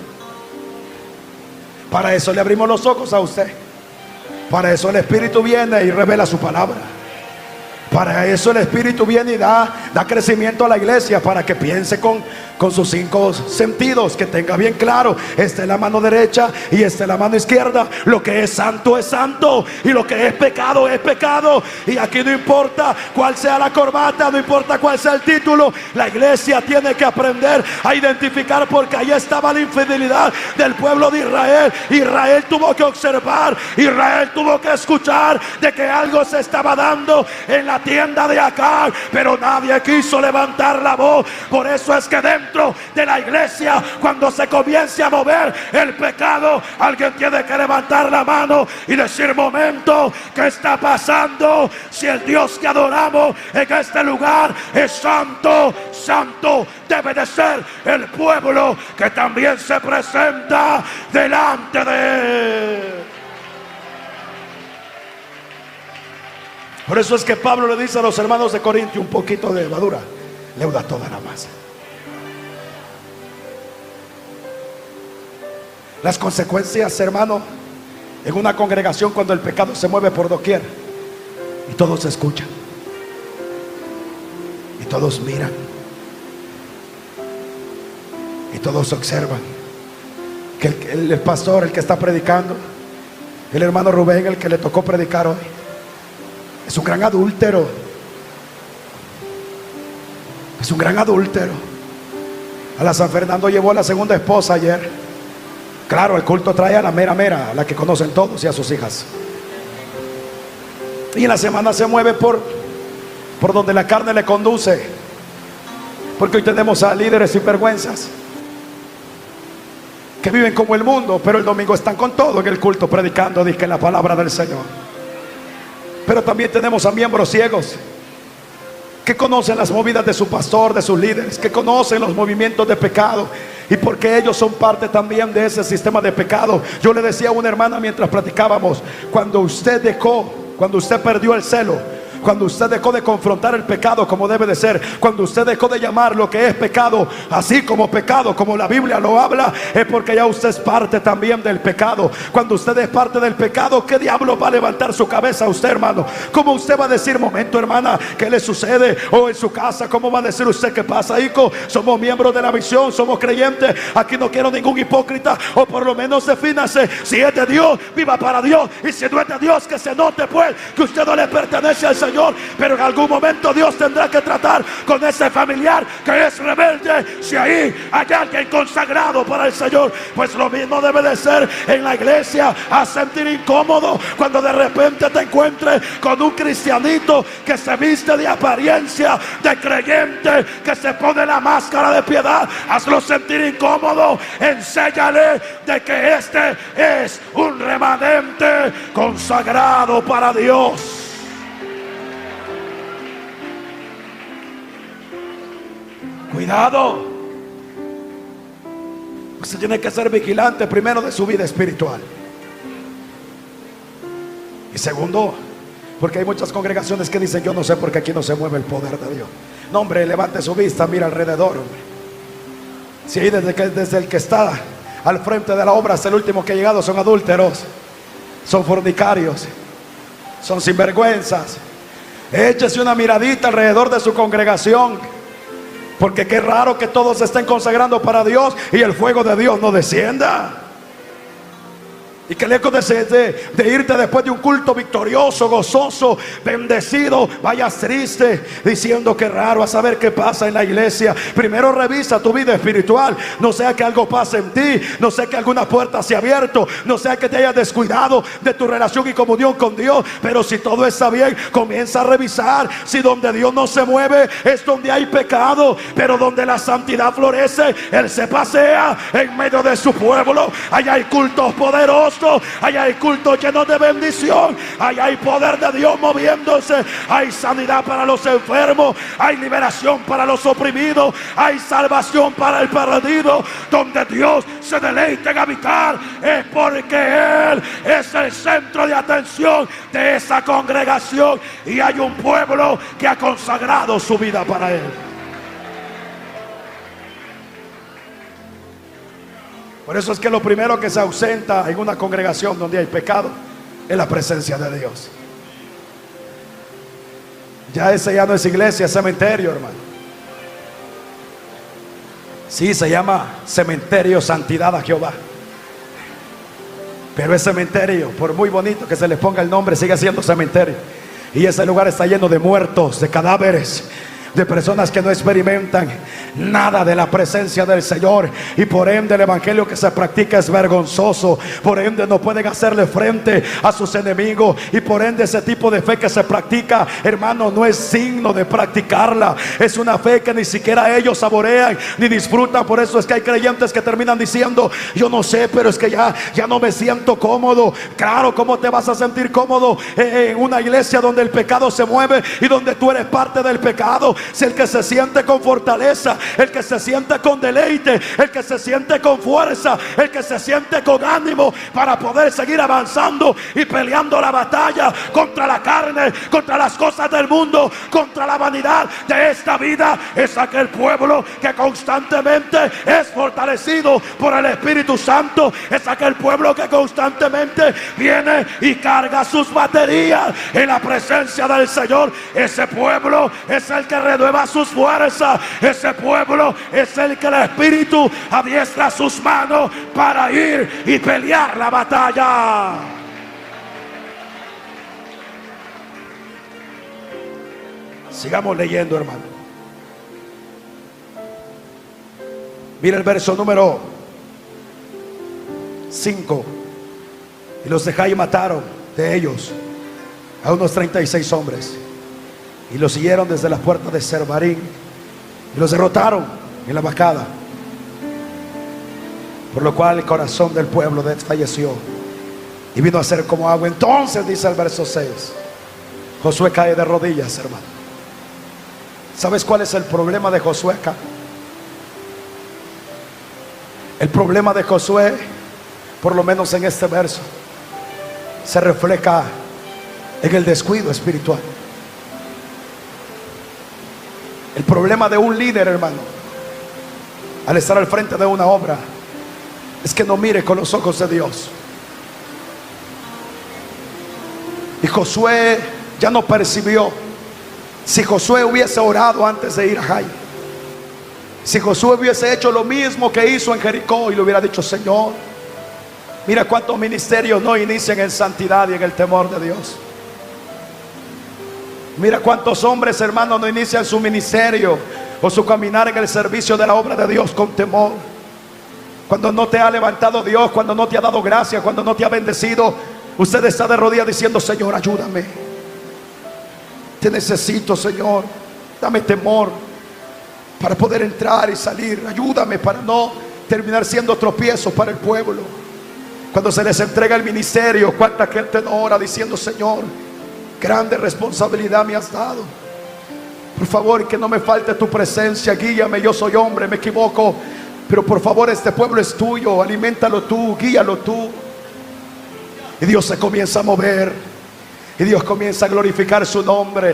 Para eso le abrimos los ojos a usted. Para eso el Espíritu viene y revela su palabra. Para eso el Espíritu viene y da crecimiento a la iglesia, para que piense con sus 5 sentidos, que tenga bien claro: esta es la mano derecha y esta es la mano izquierda. Lo que es santo y lo que es pecado es pecado. Y aquí no importa cuál sea la corbata, no importa cuál sea el título, la iglesia tiene que aprender a identificar, porque ahí estaba la infidelidad del pueblo de Israel. Israel tuvo que observar, Israel tuvo que escuchar de que algo se estaba dando en la tienda de Acab, pero nadie quiso levantar la voz. Por eso es que dentro de la iglesia, cuando se comience a mover el pecado, alguien tiene que levantar la mano y decir: momento, ¿qué está pasando? Si el Dios que adoramos en este lugar es santo, santo debe de ser el pueblo que también se presenta delante de Él. Por eso es que Pablo le dice a los hermanos de Corintio: un poquito de levadura leuda toda la masa. Las consecuencias, hermano, en una congregación, cuando el pecado se mueve por doquier y todos escuchan y todos miran y todos observan que el pastor, el que está predicando, El hermano Rubén, el que le tocó predicar hoy, es un gran adúltero. Es un gran adúltero. A la San Fernando llevó a la segunda esposa ayer. Claro, el culto trae a la mera mera, a la que conocen todos, y a sus hijas. Y en la semana se mueve por donde la carne le conduce. Porque hoy tenemos a líderes sinvergüenzas que viven como el mundo, pero el domingo están con todo en el culto predicando, dice, la palabra del Señor. Pero también tenemos a miembros ciegos que conocen las movidas de su pastor, de sus líderes, que conocen los movimientos de pecado, y porque ellos son parte también de ese sistema de pecado. Yo le decía a una hermana mientras platicábamos, cuando usted perdió el celo, cuando usted dejó de confrontar el pecado como debe de ser, cuando usted dejó de llamar lo que es pecado así como pecado, como la Biblia lo habla, es porque ya usted es parte también del pecado. Cuando usted es parte del pecado, ¿qué diablo va a levantar su cabeza a usted, hermano? ¿Cómo usted va a decir, momento, hermana, qué le sucede? O en su casa, ¿cómo va a decir usted qué pasa, hijo? Somos miembros de la misión, somos creyentes. Aquí no quiero ningún hipócrita, o por lo menos defínase. Si es de Dios, viva para Dios, y si no es de Dios, que se note pues que usted no le pertenece al Señor. Pero en algún momento Dios tendrá que tratar con ese familiar que es rebelde. Si ahí hay alguien consagrado para el Señor, pues lo mismo debe de ser en la iglesia. A sentir incómodo cuando de repente te encuentres con un cristianito que se viste de apariencia de creyente, que se pone la máscara de piedad. Hazlo sentir incómodo. Enséñale de que este es un remanente consagrado para Dios. Cuidado. Usted tiene que ser vigilante primero de su vida espiritual. Y segundo, porque hay muchas congregaciones que dicen, yo no sé por qué aquí no se mueve el poder de Dios. No, hombre, levante su vista, mira alrededor, hombre. Si ahí desde el que está al frente de la obra hasta el último que ha llegado son adúlteros, son fornicarios, son sinvergüenzas. Échese una miradita alrededor de su congregación, porque qué raro que todos se estén consagrando para Dios y el fuego de Dios no descienda. Y que lejos de irte después de un culto victorioso, gozoso, bendecido, vayas triste, diciendo que raro, a saber qué pasa en la iglesia. Primero revisa tu vida espiritual. No sea que algo pase en ti, no sea que alguna puerta se ha abierto, no sea que te hayas descuidado de tu relación y comunión con Dios. Pero si todo está bien, comienza a revisar. Si donde Dios no se mueve es donde hay pecado, pero donde la santidad florece, Él se pasea en medio de su pueblo. Allá hay cultos poderosos, allá hay culto lleno de bendición, allá hay poder de Dios moviéndose, hay sanidad para los enfermos, hay liberación para los oprimidos, hay salvación para el perdido. Donde Dios se deleita en habitar es porque Él es el centro de atención de esa congregación, y hay un pueblo que ha consagrado su vida para Él. Por eso es que lo primero que se ausenta en una congregación donde hay pecado es la presencia de Dios. Ya ese ya no es iglesia, es cementerio, hermano. Sí, se llama cementerio Santidad a Jehová, pero es cementerio, por muy bonito que se le ponga el nombre, sigue siendo cementerio. Y ese lugar está lleno de muertos, de cadáveres, de personas que no experimentan nada de la presencia del Señor, y por ende el evangelio que se practica es vergonzoso. Por ende no pueden hacerle frente a sus enemigos, y por ende ese tipo de fe que se practica, hermano, no es signo de practicarla. Es una fe que ni siquiera ellos saborean ni disfrutan. Por eso es que hay creyentes que terminan diciendo, yo no sé, pero es que ya no me siento cómodo. Claro, ¿cómo te vas a sentir cómodo en una iglesia donde el pecado se mueve y donde tú eres parte del pecado? Si el que se siente con fortaleza, el que se siente con deleite, el que se siente con fuerza, el que se siente con ánimo para poder seguir avanzando y peleando la batalla contra la carne, contra las cosas del mundo, contra la vanidad de esta vida, es aquel pueblo que constantemente es fortalecido por el Espíritu Santo. Es aquel pueblo que constantemente viene y carga sus baterías en la presencia del Señor. Ese pueblo es el que renueva sus fuerzas. Ese pueblo es el que el Espíritu adiestra sus manos para ir y pelear la batalla. Sigamos leyendo, hermano. Mira el verso número 5. Y los de Jai mataron de ellos a unos 36 hombres y los siguieron desde las puertas de Serbarín y los derrotaron en la vacada, por lo cual el corazón del pueblo desfalleció y vino a ser como agua. Entonces, dice el verso 6, Josué cae de rodillas, hermano. ¿Sabes cuál es el problema de Josué acá? El problema de Josué, por lo menos en este verso, se refleja en el descuido espiritual. El problema de un líder, hermano, al estar al frente de una obra, es que no mire con los ojos de Dios. Y Josué ya no percibió. Si Josué hubiese orado antes de ir a Jai, si Josué hubiese hecho lo mismo que hizo en Jericó y le hubiera dicho: Señor, mira cuántos ministerios no inician en santidad y en el temor de Dios. Mira cuántos hombres, hermanos, no inician su ministerio o su caminar en el servicio de la obra de Dios con temor. Cuando no te ha levantado Dios, cuando no te ha dado gracia, cuando no te ha bendecido, usted está de rodillas diciendo: Señor, ayúdame. Te necesito, Señor. Dame temor para poder entrar y salir. Ayúdame para no terminar siendo tropiezo para el pueblo. Cuando se les entrega el ministerio, cuánta gente no ora diciendo: Señor, grande responsabilidad me has dado. Por favor, que no me falte tu presencia. Guíame, yo soy hombre, me equivoco, pero por favor, este pueblo es tuyo. Aliméntalo tú, guíalo tú. Y Dios se comienza a mover, y Dios comienza a glorificar su nombre,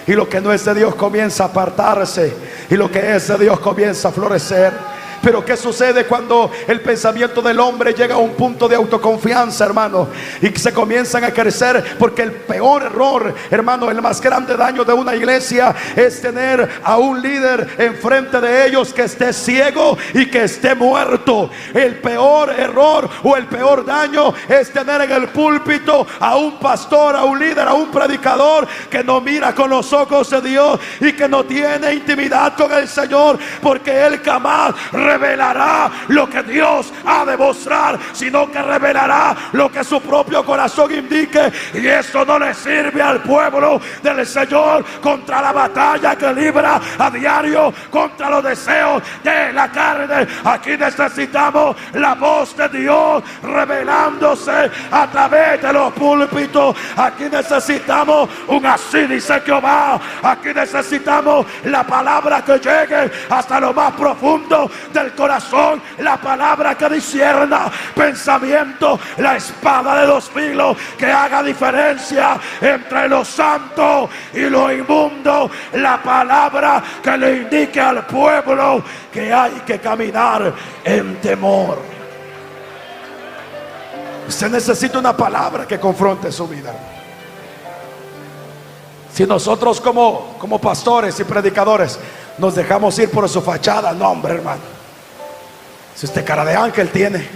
y lo que no es de Dios comienza a apartarse, y lo que es de Dios comienza a florecer. Pero ¿qué sucede cuando el pensamiento del hombre llega a un punto de autoconfianza, hermano? Y se comienzan a crecer, porque el peor error, hermano, el más grande daño de una iglesia es tener a un líder enfrente de ellos que esté ciego y que esté muerto. El peor error o el peor daño es tener en el púlpito a un pastor, a un líder, a un predicador que no mira con los ojos de Dios y que no tiene intimidad con el Señor, porque él jamás revelará lo que Dios ha de mostrar, sino que revelará lo que su propio corazón indique. Y eso no le sirve al pueblo del Señor contra la batalla que libra a diario contra los deseos de la carne. Aquí necesitamos la voz de Dios revelándose a través de los púlpitos. Aquí necesitamos un así dice Jehová. Aquí necesitamos la palabra que llegue hasta lo más profundo del corazón, la palabra que discierna pensamiento, la espada de dos filos que haga diferencia entre lo santo y lo inmundo, la palabra que le indique al pueblo que hay que caminar en temor. Usted necesita una palabra que confronte su vida. Si nosotros como pastores y predicadores nos dejamos ir por su fachada, no, hombre, hermano. Si usted cara de ángel tiene,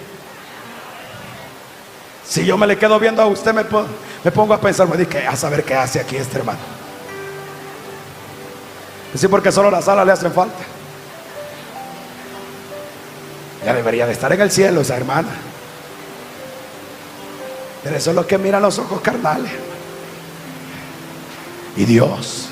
si yo me le quedo viendo a usted, me pongo a pensar, me digo, a saber qué hace aquí este hermano. Sí, porque solo las alas le hacen falta. Ya debería de estar en el cielo esa hermana. Pero eso es lo que miran los ojos carnales. Y Dios.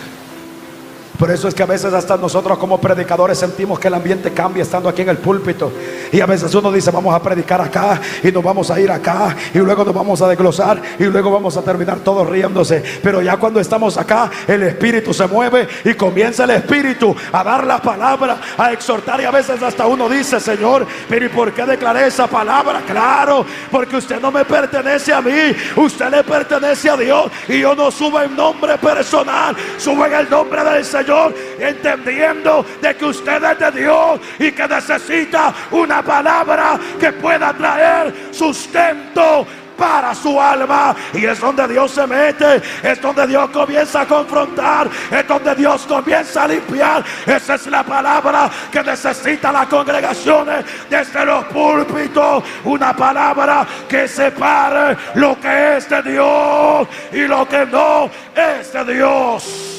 Por eso es que a veces hasta nosotros como predicadores sentimos que el ambiente cambia estando aquí en el púlpito. Y a veces uno dice: vamos a predicar acá y nos vamos a ir acá y luego nos vamos a desglosar y luego vamos a terminar todos riéndose. Pero ya cuando estamos acá, el Espíritu se mueve y comienza el Espíritu a dar la palabra, a exhortar. Y a veces hasta uno dice: Señor, pero ¿y por qué declaré esa palabra? Claro, porque usted no me pertenece a mí, usted le pertenece a Dios. Y yo no subo en nombre personal, subo en el nombre del Señor, entendiendo de que usted es de Dios y que necesita una palabra que pueda traer sustento para su alma. Y es donde Dios se mete, es donde Dios comienza a confrontar, es donde Dios comienza a limpiar. Esa es la palabra que necesita las congregaciones desde los púlpitos, una palabra que separe lo que es de Dios y lo que no es de Dios.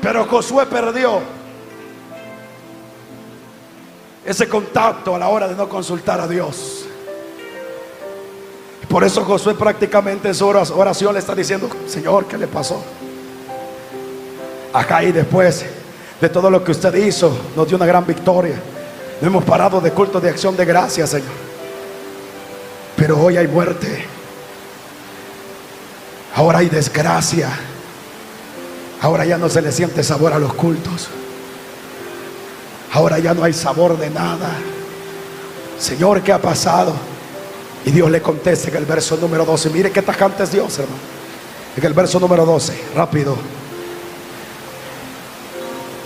Pero Josué perdió ese contacto a la hora de no consultar a Dios. Y por eso Josué prácticamente en su oración le está diciendo: Señor, ¿qué le pasó? Acá, y después de todo lo que usted hizo, nos dio una gran victoria. No hemos parado de culto de acción de gracias, Señor. Pero hoy hay muerte. Ahora hay desgracia. Ahora ya no se le siente sabor a los cultos. Ahora ya no hay sabor de nada. Señor, ¿qué ha pasado? Y Dios le contesta en el verso número 12. Mire qué tajante es Dios, hermano. En el verso número 12, rápido.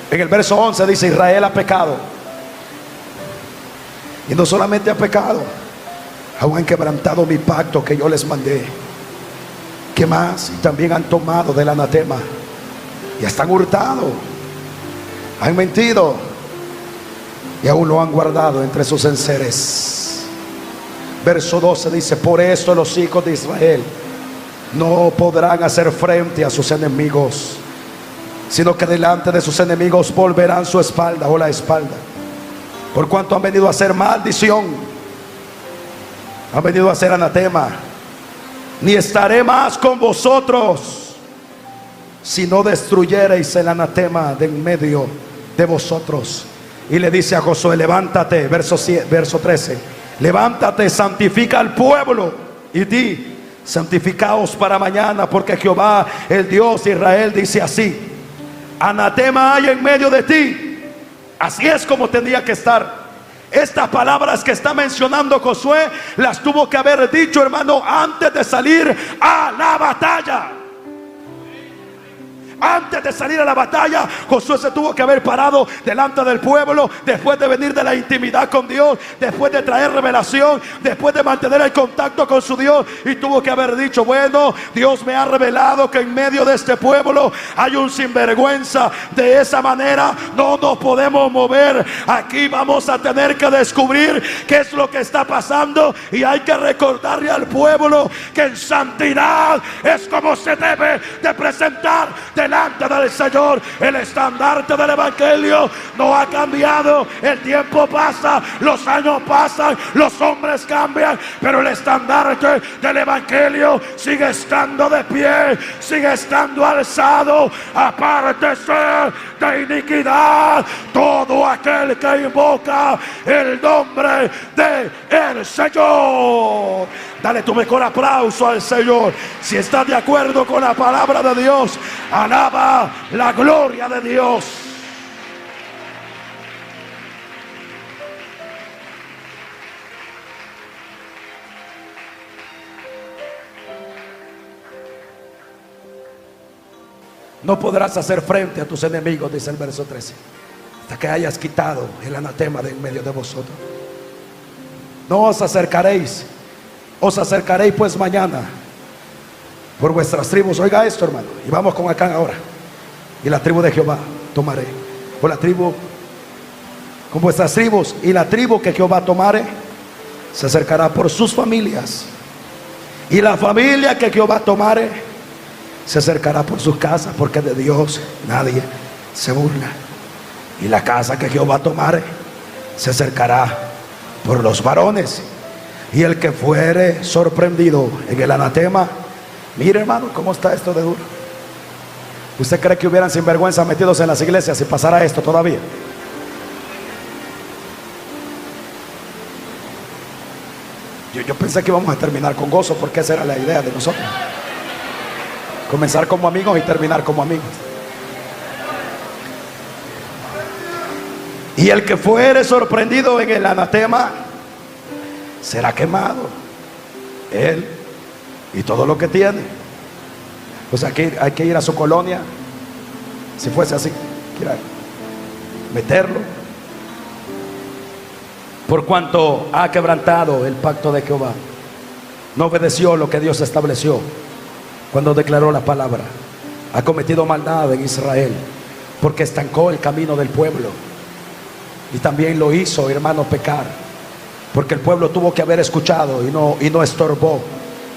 En el verso 11 dice: Israel ha pecado. Y no solamente ha pecado, aún han quebrantado mi pacto que yo les mandé. ¿Qué más? Y también han tomado del anatema y hasta han hurtado, han mentido y aún lo han guardado entre sus enseres. Verso 12 dice: por esto los hijos de Israel no podrán hacer frente a sus enemigos, sino que delante de sus enemigos volverán su espalda o la espalda, por cuanto han venido a hacer maldición, han venido a hacer anatema. Ni estaré más con vosotros, si no destruyereis el anatema de en medio de vosotros. Y le dice a Josué: levántate, verso 13, levántate, santifica al pueblo y di: santificaos para mañana, porque Jehová, el Dios de Israel, dice así: anatema hay en medio de ti. Así es como tendría que estar. Estas palabras que está mencionando Josué las tuvo que haber dicho, hermano, antes de salir a la batalla. Antes de salir a la batalla, Josué se tuvo que haber parado delante del pueblo, después de venir de la intimidad con Dios, después de traer revelación, después de mantener el contacto con su Dios, y tuvo que haber dicho: bueno, Dios me ha revelado que en medio de este pueblo hay un sinvergüenza. De esa manera no nos podemos mover. Aquí vamos a tener que descubrir qué es lo que está pasando, y hay que recordarle al pueblo que en santidad es como se debe de presentar delante del Señor. El estandarte del evangelio no ha cambiado. El tiempo pasa, los años pasan, los hombres cambian, pero el estandarte del evangelio sigue estando de pie, sigue estando alzado. Apártese de iniquidad todo aquel que invoca el nombre de el Señor. Dale tu mejor aplauso al Señor si estás de acuerdo con la palabra de Dios. Alaba la gloria de Dios. No podrás hacer frente a tus enemigos, dice el verso 13, hasta que hayas quitado el anatema de en medio de vosotros. No os acercaréis pues mañana por vuestras tribus. Oiga esto, hermano, y vamos con Acán ahora. Y la tribu de Jehová tomaré, por la tribu, con vuestras tribus, y la tribu que Jehová tomare se acercará por sus familias, y la familia que Jehová tomare se acercará por sus casas, porque de Dios nadie se burla. Y la casa que Jehová tomare se acercará por los varones. Y el que fuere sorprendido en el anatema, mire, hermano, cómo está esto de duro. ¿Usted cree que hubieran sinvergüenza metidos en las iglesias si pasara esto todavía? Yo pensé que íbamos a terminar con gozo, porque esa era la idea de nosotros: comenzar como amigos y terminar como amigos. Y el que fuere sorprendido en el anatema será quemado, él y todo lo que tiene. Pues aquí hay que ir a su colonia, si fuese así, quiera meterlo, por cuanto ha quebrantado el pacto de Jehová, no obedeció lo que Dios estableció cuando declaró la palabra, ha cometido maldad en Israel, porque estancó el camino del pueblo, y también lo hizo, hermano, pecar, porque el pueblo tuvo que haber escuchado y no estorbó.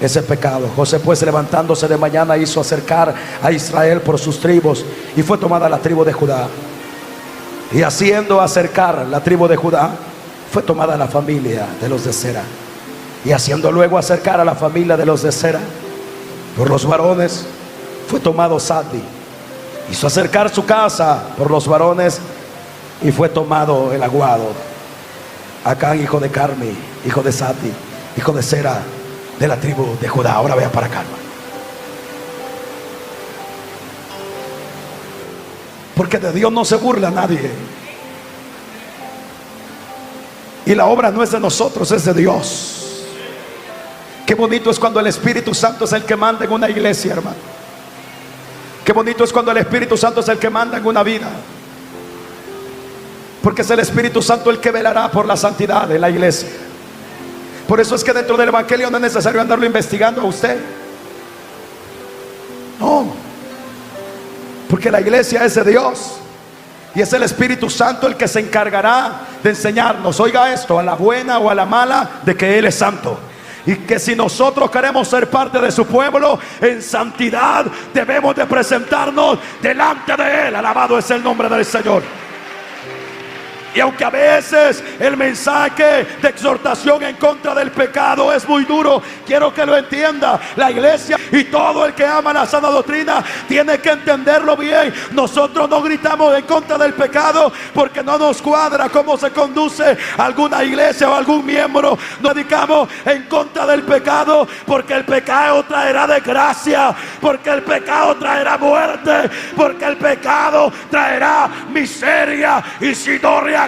ese pecado. José pues, levantándose de mañana, hizo acercar a Israel por sus tribus, y fue tomada la tribu de Judá. Y haciendo acercar la tribu de Judá, fue tomada la familia de los de Sera. Y haciendo luego acercar a la familia de los de Sera por los varones, fue tomado Saddi. Hizo acercar su casa por los varones, y fue tomado el aguado, Acán, hijo de Carmi, hijo de Saddi, hijo de Sera, de la tribu de Judá. Ahora vea para acá, hermano. Porque de Dios no se burla nadie. Y la obra no es de nosotros, es de Dios. Qué bonito es cuando el Espíritu Santo es el que manda en una iglesia, hermano. Qué bonito es cuando el Espíritu Santo es el que manda en una vida. Porque es el Espíritu Santo el que velará por la santidad de la iglesia. Por eso es que dentro del Evangelio no es necesario andarlo investigando a usted. No. Porque la iglesia es de Dios. Y es el Espíritu Santo el que se encargará de enseñarnos, oiga esto, a la buena o a la mala, de que Él es santo. Y que si nosotros queremos ser parte de su pueblo en santidad, debemos de presentarnos delante de Él. Alabado es el nombre del Señor. Y aunque a veces el mensaje de exhortación en contra del pecado es muy duro, quiero que lo entienda la iglesia y todo el que ama la sana doctrina tiene que entenderlo bien. Nosotros no gritamos en contra del pecado porque no nos cuadra cómo se conduce alguna iglesia o algún miembro. Nos dedicamos en contra del pecado porque el pecado traerá desgracia, porque el pecado traerá muerte, porque el pecado traerá miseria. Y si no reaccionas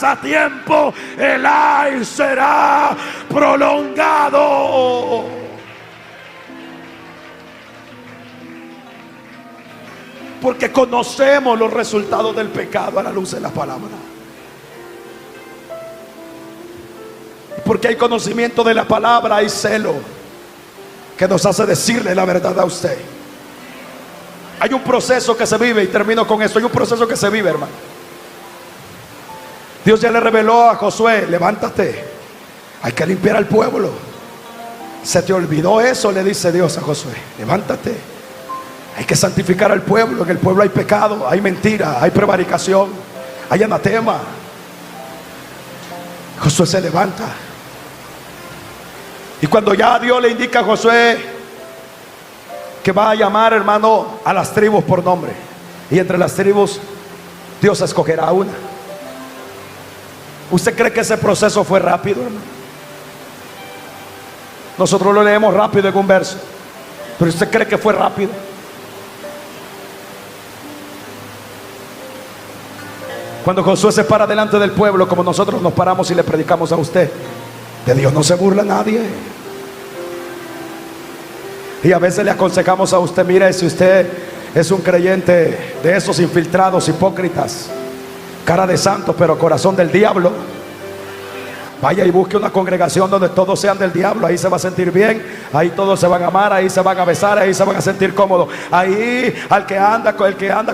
a tiempo, el ay será prolongado. Porque conocemos los resultados del pecado a la luz de la palabra. Porque hay conocimiento de la palabra, hay celo que nos hace decirle la verdad a usted. Hay un proceso que se vive, y termino con esto. Hay un proceso que se vive, hermano. Dios ya le reveló a Josué: levántate, hay que limpiar al pueblo. Se te olvidó eso, le dice Dios a Josué. Levántate, hay que santificar al pueblo. En el pueblo hay pecado, hay mentira, hay prevaricación, hay anatema. Josué se levanta. Y cuando ya Dios le indica a Josué que va a llamar, hermano, a las tribus por nombre, y entre las tribus Dios escogerá una. ¿Usted cree que ese proceso fue rápido, hermano? Nosotros lo leemos rápido en un verso, pero ¿usted cree que fue rápido? Cuando Josué se para delante del pueblo, como nosotros nos paramos y le predicamos a usted, de Dios no se burla nadie. Y a veces le aconsejamos a usted: mire, si usted es un creyente de esos infiltrados, hipócritas, cara de santo pero corazón del diablo, vaya y busque una congregación donde todos sean del diablo. Ahí se va a sentir bien, ahí todos se van a amar, ahí se van a besar, ahí se van a sentir cómodos. Ahí el que anda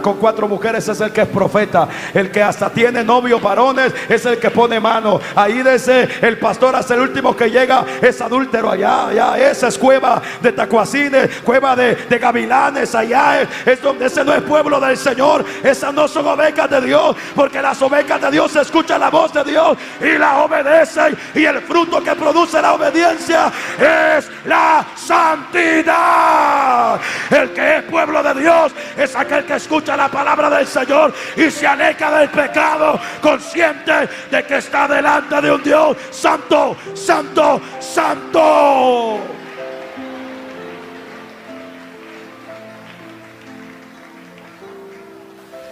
con 4 mujeres es el que es profeta. El que hasta tiene novios varones es el que pone mano. Ahí desde el pastor hasta el último que llega es adúltero. Allá esa es cueva de tacuacines, cueva de gavilanes. Allá es donde ese no es pueblo del Señor. Esas no son ovejas de Dios, porque las ovejas de Dios escuchan la voz de Dios y la obedecen. Y el fruto que produce la obediencia es la santidad. El que es pueblo de Dios es aquel que escucha la palabra del Señor y se aleja del pecado, consciente de que está delante de un Dios santo, santo, santo.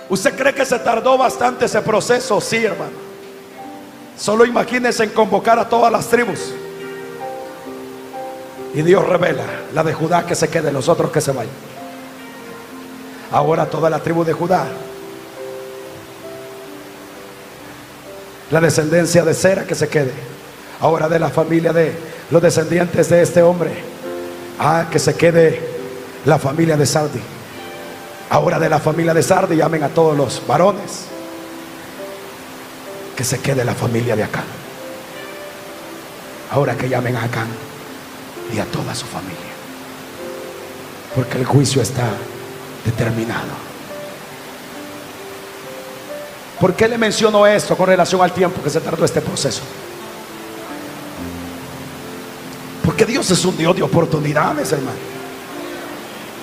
¿Usted cree que se tardó bastante ese proceso? Sí, hermano. Solo imagínense en convocar a todas las tribus. Y Dios revela: la de Judá que se quede, los otros que se vayan. Ahora toda la tribu de Judá, la descendencia de Sera que se quede. Ahora de la familia de los descendientes de este hombre, que se quede la familia de Sardi. Ahora de la familia de Sardi llamen a todos los varones, que se quede la familia de Acán. Ahora que llamen a Acán. y a toda su familia, porque el juicio está determinado. ¿Por qué le menciono esto con relación al tiempo que se tardó este proceso? Porque Dios es un Dios de oportunidades, hermano.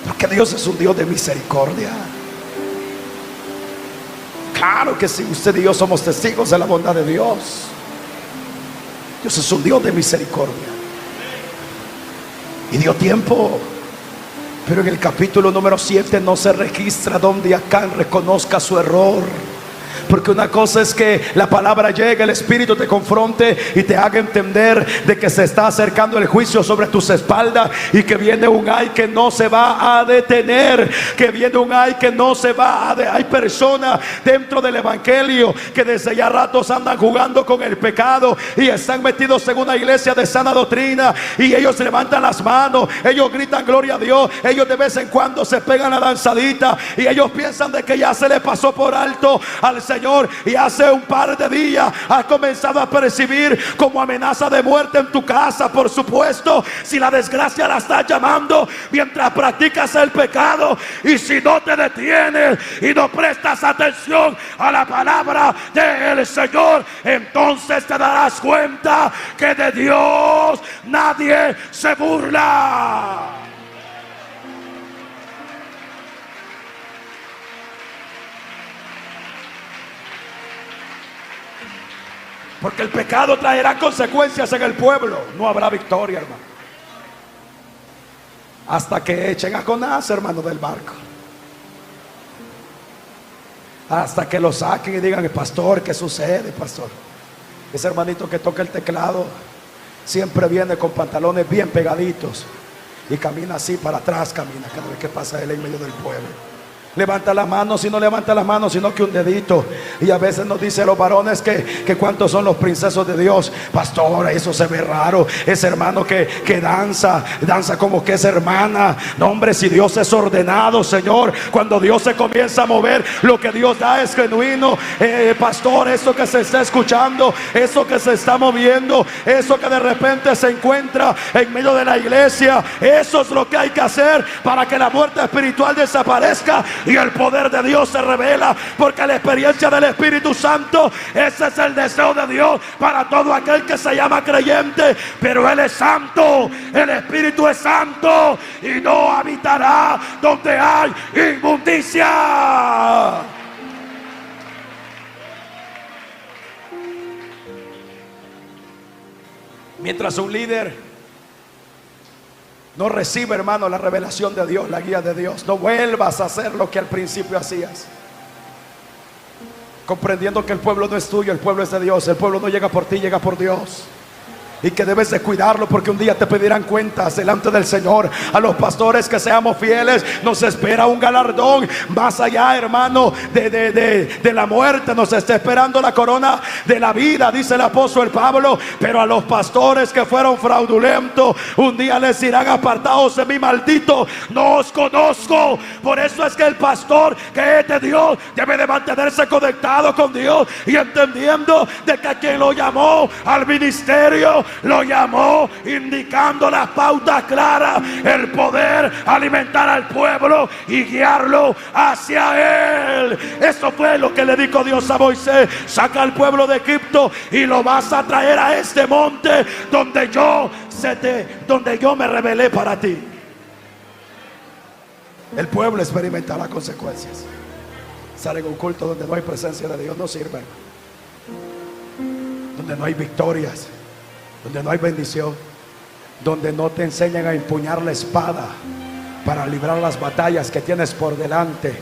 Porque Dios es un Dios de misericordia. Claro que sí, usted y yo somos testigos de la bondad de Dios. Dios es un Dios de misericordia. Y dio tiempo. Pero en el capítulo número 7 no se registra donde Acán reconozca su error. Porque una cosa es que la palabra llegue, el Espíritu te confronte y te haga entender de que se está acercando el juicio sobre tus espaldas, y que viene un ay que no se va a detener, que viene un ay que no se va a detener. Hay personas dentro del evangelio que desde ya ratos andan jugando con el pecado y están metidos en una iglesia de sana doctrina, y ellos levantan las manos, ellos gritan gloria a Dios, ellos de vez en cuando se pegan la danzadita y ellos piensan de que ya se le pasó por alto al Señor, y hace un par de días has comenzado a percibir como amenaza de muerte en tu casa. Por supuesto, si la desgracia la está llamando mientras practicas el pecado, y si no te detienes y no prestas atención a la palabra del Señor, entonces te darás cuenta que de Dios nadie se burla. Porque el pecado traerá consecuencias en el pueblo. No habrá victoria, hermano, hasta que echen a Jonás, hermano, del barco. Hasta que lo saquen y digan: pastor, ¿qué sucede, pastor? Ese hermanito que toca el teclado siempre viene con pantalones bien pegaditos y camina así para atrás, camina cada vez que pasa él en medio del pueblo. Levanta las manos, si no levanta las manos, sino que un dedito. Y a veces nos dicen los varones que cuántos son los princesos de Dios. Pastor, eso se ve raro. Ese hermano que danza como que es hermana. No, hombre, si Dios es ordenado, Señor, cuando Dios se comienza a mover, lo que Dios da es genuino. Pastor, eso que se está escuchando, eso que se está moviendo, eso que de repente se encuentra en medio de la iglesia, eso es lo que hay que hacer para que la muerte espiritual desaparezca y el poder de Dios se revela. Porque la experiencia del Espíritu Santo, ese es el deseo de Dios para todo aquel que se llama creyente. Pero Él es santo, el Espíritu es santo, y no habitará donde hay inmundicia. Mientras un líder no recibe, hermano, la revelación de Dios, la guía de Dios, no vuelvas a hacer lo que al principio hacías, comprendiendo que el pueblo no es tuyo, el pueblo es de Dios. El pueblo no llega por ti, llega por Dios. Y que debes de cuidarlo, porque un día te pedirán cuentas delante del Señor. A los pastores que seamos fieles nos espera un galardón más allá, hermano, de la muerte. Nos está esperando la corona de la vida, dice el apóstol Pablo. Pero a los pastores que fueron fraudulentos, un día les dirán: apartaos de mí, maldito, no os conozco. Por eso es que el pastor que es de Dios debe de mantenerse conectado con Dios, y entendiendo de que quien lo llamó al ministerio lo llamó indicando las pautas claras, el poder alimentar al pueblo y guiarlo hacia Él. Eso fue lo que le dijo Dios a Moisés: saca al pueblo de Egipto y lo vas a traer a este monte donde yo me revelé para ti. El pueblo experimentará consecuencias. Estar en un culto donde no hay presencia de Dios no sirve, donde no hay victorias, donde no hay bendición, donde no te enseñan a empuñar la espada para librar las batallas que tienes por delante,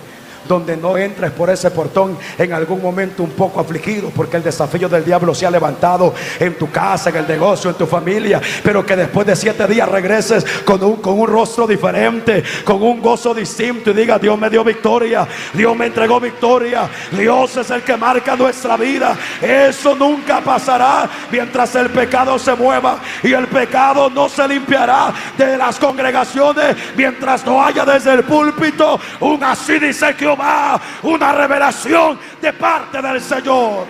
donde no entres por ese portón en algún momento un poco afligido, porque el desafío del diablo se ha levantado en tu casa, en el negocio, en tu familia, pero que después de 7 días regreses con un rostro diferente, con un gozo distinto, y diga: Dios me dio victoria, Dios me entregó victoria, Dios es el que marca nuestra vida. Eso nunca pasará mientras el pecado se mueva, y el pecado no se limpiará de las congregaciones mientras no haya desde el púlpito un así dice que una revelación de parte del Señor.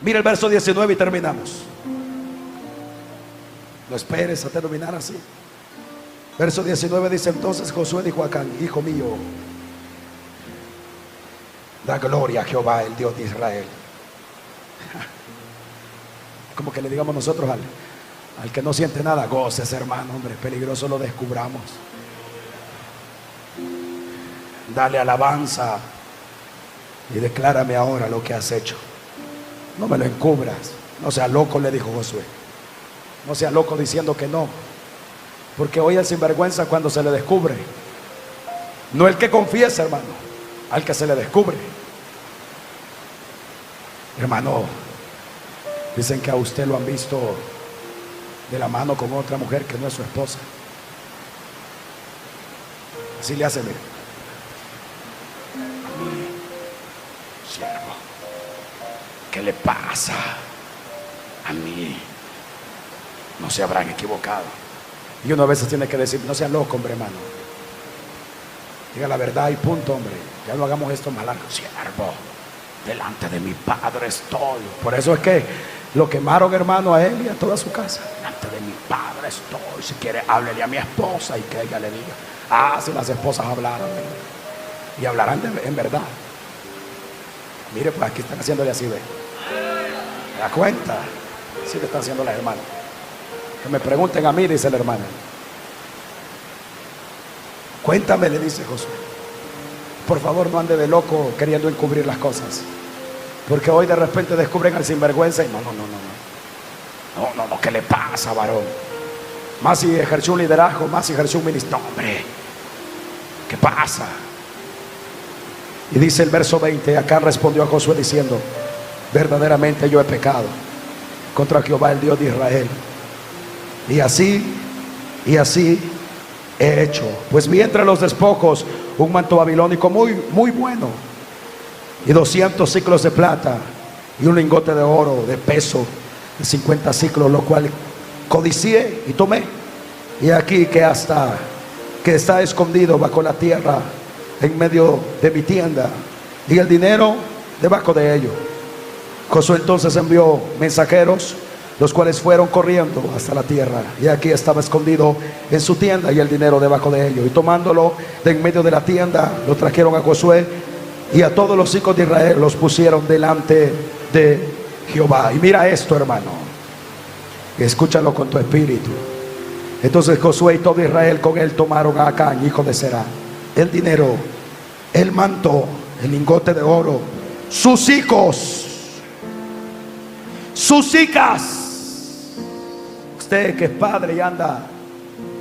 Mira el verso 19 y terminamos. No esperes a terminar así. Verso 19 dice: entonces Josué dijo a Acán: hijo mío, da gloria a Jehová, el Dios de Israel. Como que le digamos nosotros al que no siente nada: goces, hermano, hombre, peligroso lo descubramos. Dale alabanza y declárame ahora lo que has hecho. No me lo encubras. No seas loco, le dijo Josué. No seas loco diciendo que no. Porque hoy el sinvergüenza, cuando se le descubre, no el que confiesa, hermano, al que se le descubre. Hermano, dicen que a usted lo han visto de la mano con otra mujer que no es su esposa. Así le hace, mire. A mí, siervo, ¿qué le pasa? A mí no se habrán equivocado. Y uno a veces tiene que decir: no sea loco, hombre, hermano. Diga la verdad y punto, hombre. Ya no hagamos esto más largo. Siervo, delante de mi padre estoy. Por eso es que lo quemaron, hermano, a él y a toda su casa. Delante de mi padre estoy. Si quiere, háblele a mi esposa y que ella le diga. Ah, si las esposas hablaran, y hablarán en verdad. Mire, pues aquí están haciéndole así, ve. ¿Se da cuenta? Así le están haciendo las hermanas. Que me pregunten a mí, dice la hermana. Cuéntame, le dice Josué. Por favor, no ande de loco queriendo encubrir las cosas. Porque hoy de repente descubren al sinvergüenza y no, ¿qué le pasa, varón? Más si ejerció un liderazgo, más si ejerció un ministerio. Hombre, ¿qué pasa? Y dice el verso 20: acá respondió a Josué diciendo: verdaderamente yo he pecado contra Jehová, el Dios de Israel. Y así he hecho. Pues vi entre los despojos un manto babilónico muy, muy bueno, y 200 siclos de plata, y un lingote de oro de peso de 50 siclos, lo cual codicié y tomé. Y aquí que está escondido bajo la tierra, en medio de mi tienda, y el dinero debajo de ello. Josué entonces envió mensajeros, los cuales fueron corriendo hasta la tierra, y aquí estaba escondido en su tienda y el dinero debajo de ello. Y tomándolo de en medio de la tienda, lo trajeron a Josué y a todos los hijos de Israel, los pusieron delante de Jehová. Y mira esto, hermano, escúchalo con tu espíritu. Entonces Josué y todo Israel con él tomaron a Acán, hijo de Zerá, el dinero, el manto, el lingote de oro, sus hijos, sus hijas. Usted que es padre y anda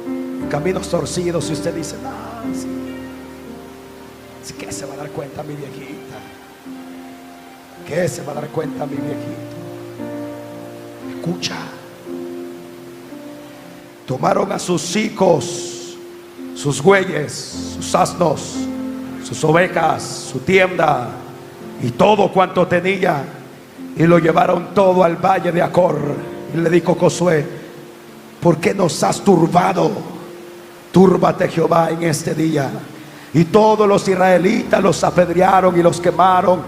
en caminos torcidos, y usted dice: no, sí, ¿qué se va a dar cuenta mi viejita? ¿Qué se va a dar cuenta mi viejito? Escucha. Tomaron a sus hijos, sus bueyes, sus asnos, sus ovejas, su tienda y todo cuanto tenía, y lo llevaron todo al valle de Acor. Y le dijo Josué: ¿por qué nos has turbado? Túrbate, Jehová, en este día. Y todos los israelitas los apedrearon y los quemaron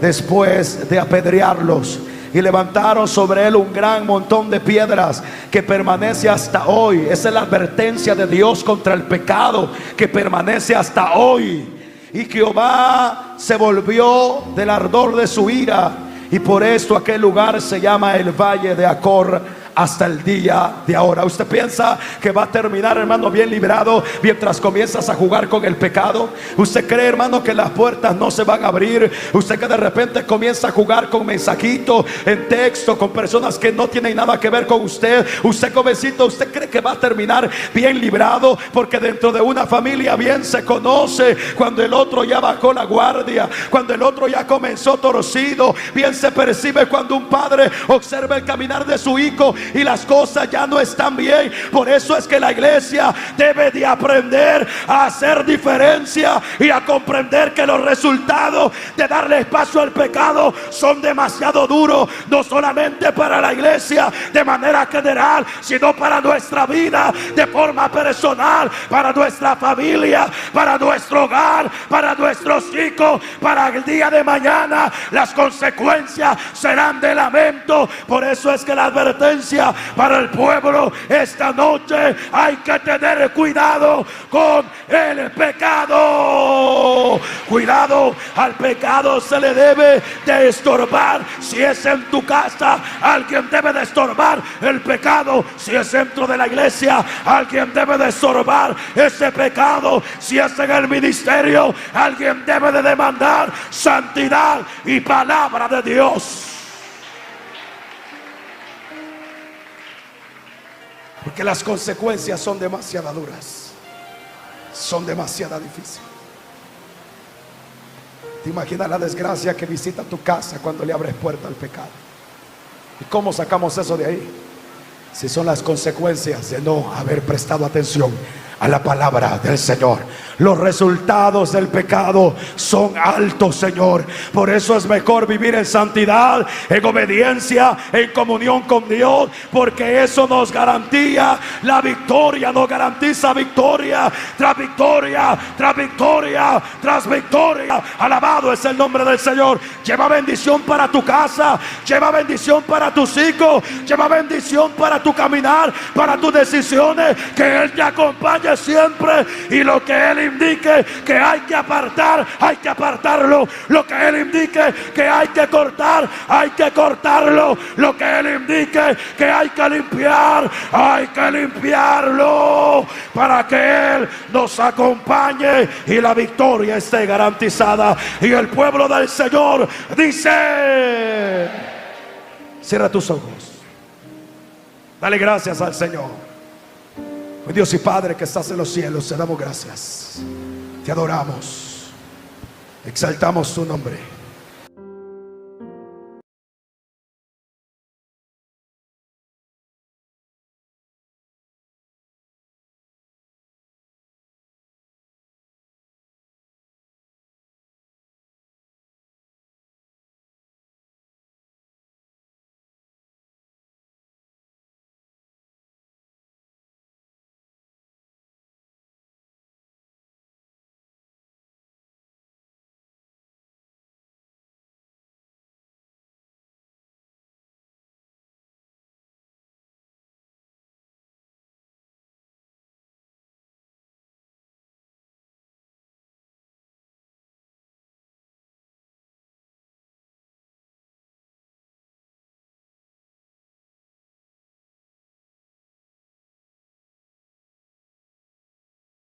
después de apedrearlos. Y levantaron sobre él un gran montón de piedras que permanece hasta hoy. Esa es la advertencia de Dios contra el pecado, que permanece hasta hoy. Y Jehová se volvió del ardor de su ira, y por esto aquel lugar se llama el Valle de Acor hasta el día de ahora. ¿Usted piensa que va a terminar, hermano, bien librado mientras comienzas a jugar con el pecado? ¿Usted cree, hermano, que las puertas no se van a abrir? ¿Usted que de repente comienza a jugar con mensajitos en texto con personas que no tienen nada que ver con usted? ¿Usted, jovencito, usted cree que va a terminar bien librado? Porque dentro de una familia bien se conoce cuando el otro ya bajó la guardia, cuando el otro ya comenzó torcido. Bien se percibe cuando un padre observa el caminar de su hijo y las cosas ya no están bien. Por eso es que la iglesia debe de aprender a hacer diferencia y a comprender que los resultados de darle espacio al pecado son demasiado duros, no solamente para la iglesia de manera general, sino para nuestra vida de forma personal, para nuestra familia, para nuestro hogar, para nuestros hijos. Para el día de mañana las consecuencias serán de lamento. Por eso es que la advertencia para el pueblo esta noche: hay que tener cuidado con el pecado. Cuidado, al pecado se le debe de estorbar. Si es en tu casa, alguien debe de estorbar el pecado. Si es dentro de la iglesia, alguien debe de estorbar ese pecado. Si es en el ministerio, alguien debe de demandar santidad y palabra de Dios. Porque las consecuencias son demasiado duras, son demasiado difíciles. ¿Te imaginas la desgracia que visita tu casa cuando le abres puerta al pecado? ¿Y cómo sacamos eso de ahí? Si son las consecuencias de no haber prestado atención a la palabra del Señor. Los resultados del pecado son altos, Señor. Por eso es mejor vivir en santidad, en obediencia, en comunión con Dios, porque eso nos garantía la victoria, nos garantiza victoria tras victoria, tras victoria, tras victoria. Alabado es el nombre del Señor. Lleva bendición para tu casa, lleva bendición para tus hijos, lleva bendición para tu caminar, para tus decisiones. Que Él te acompañe siempre, y lo que Él indique que hay que apartar, hay que apartarlo. Lo que Él indique que hay que cortar, hay que cortarlo. Lo que Él indique que hay que limpiar, hay que limpiarlo, para que Él nos acompañe y la victoria esté garantizada. Y el pueblo del Señor dice: cierra tus ojos, dale gracias al Señor. Dios y Padre que estás en los cielos, te damos gracias, te adoramos, exaltamos tu nombre.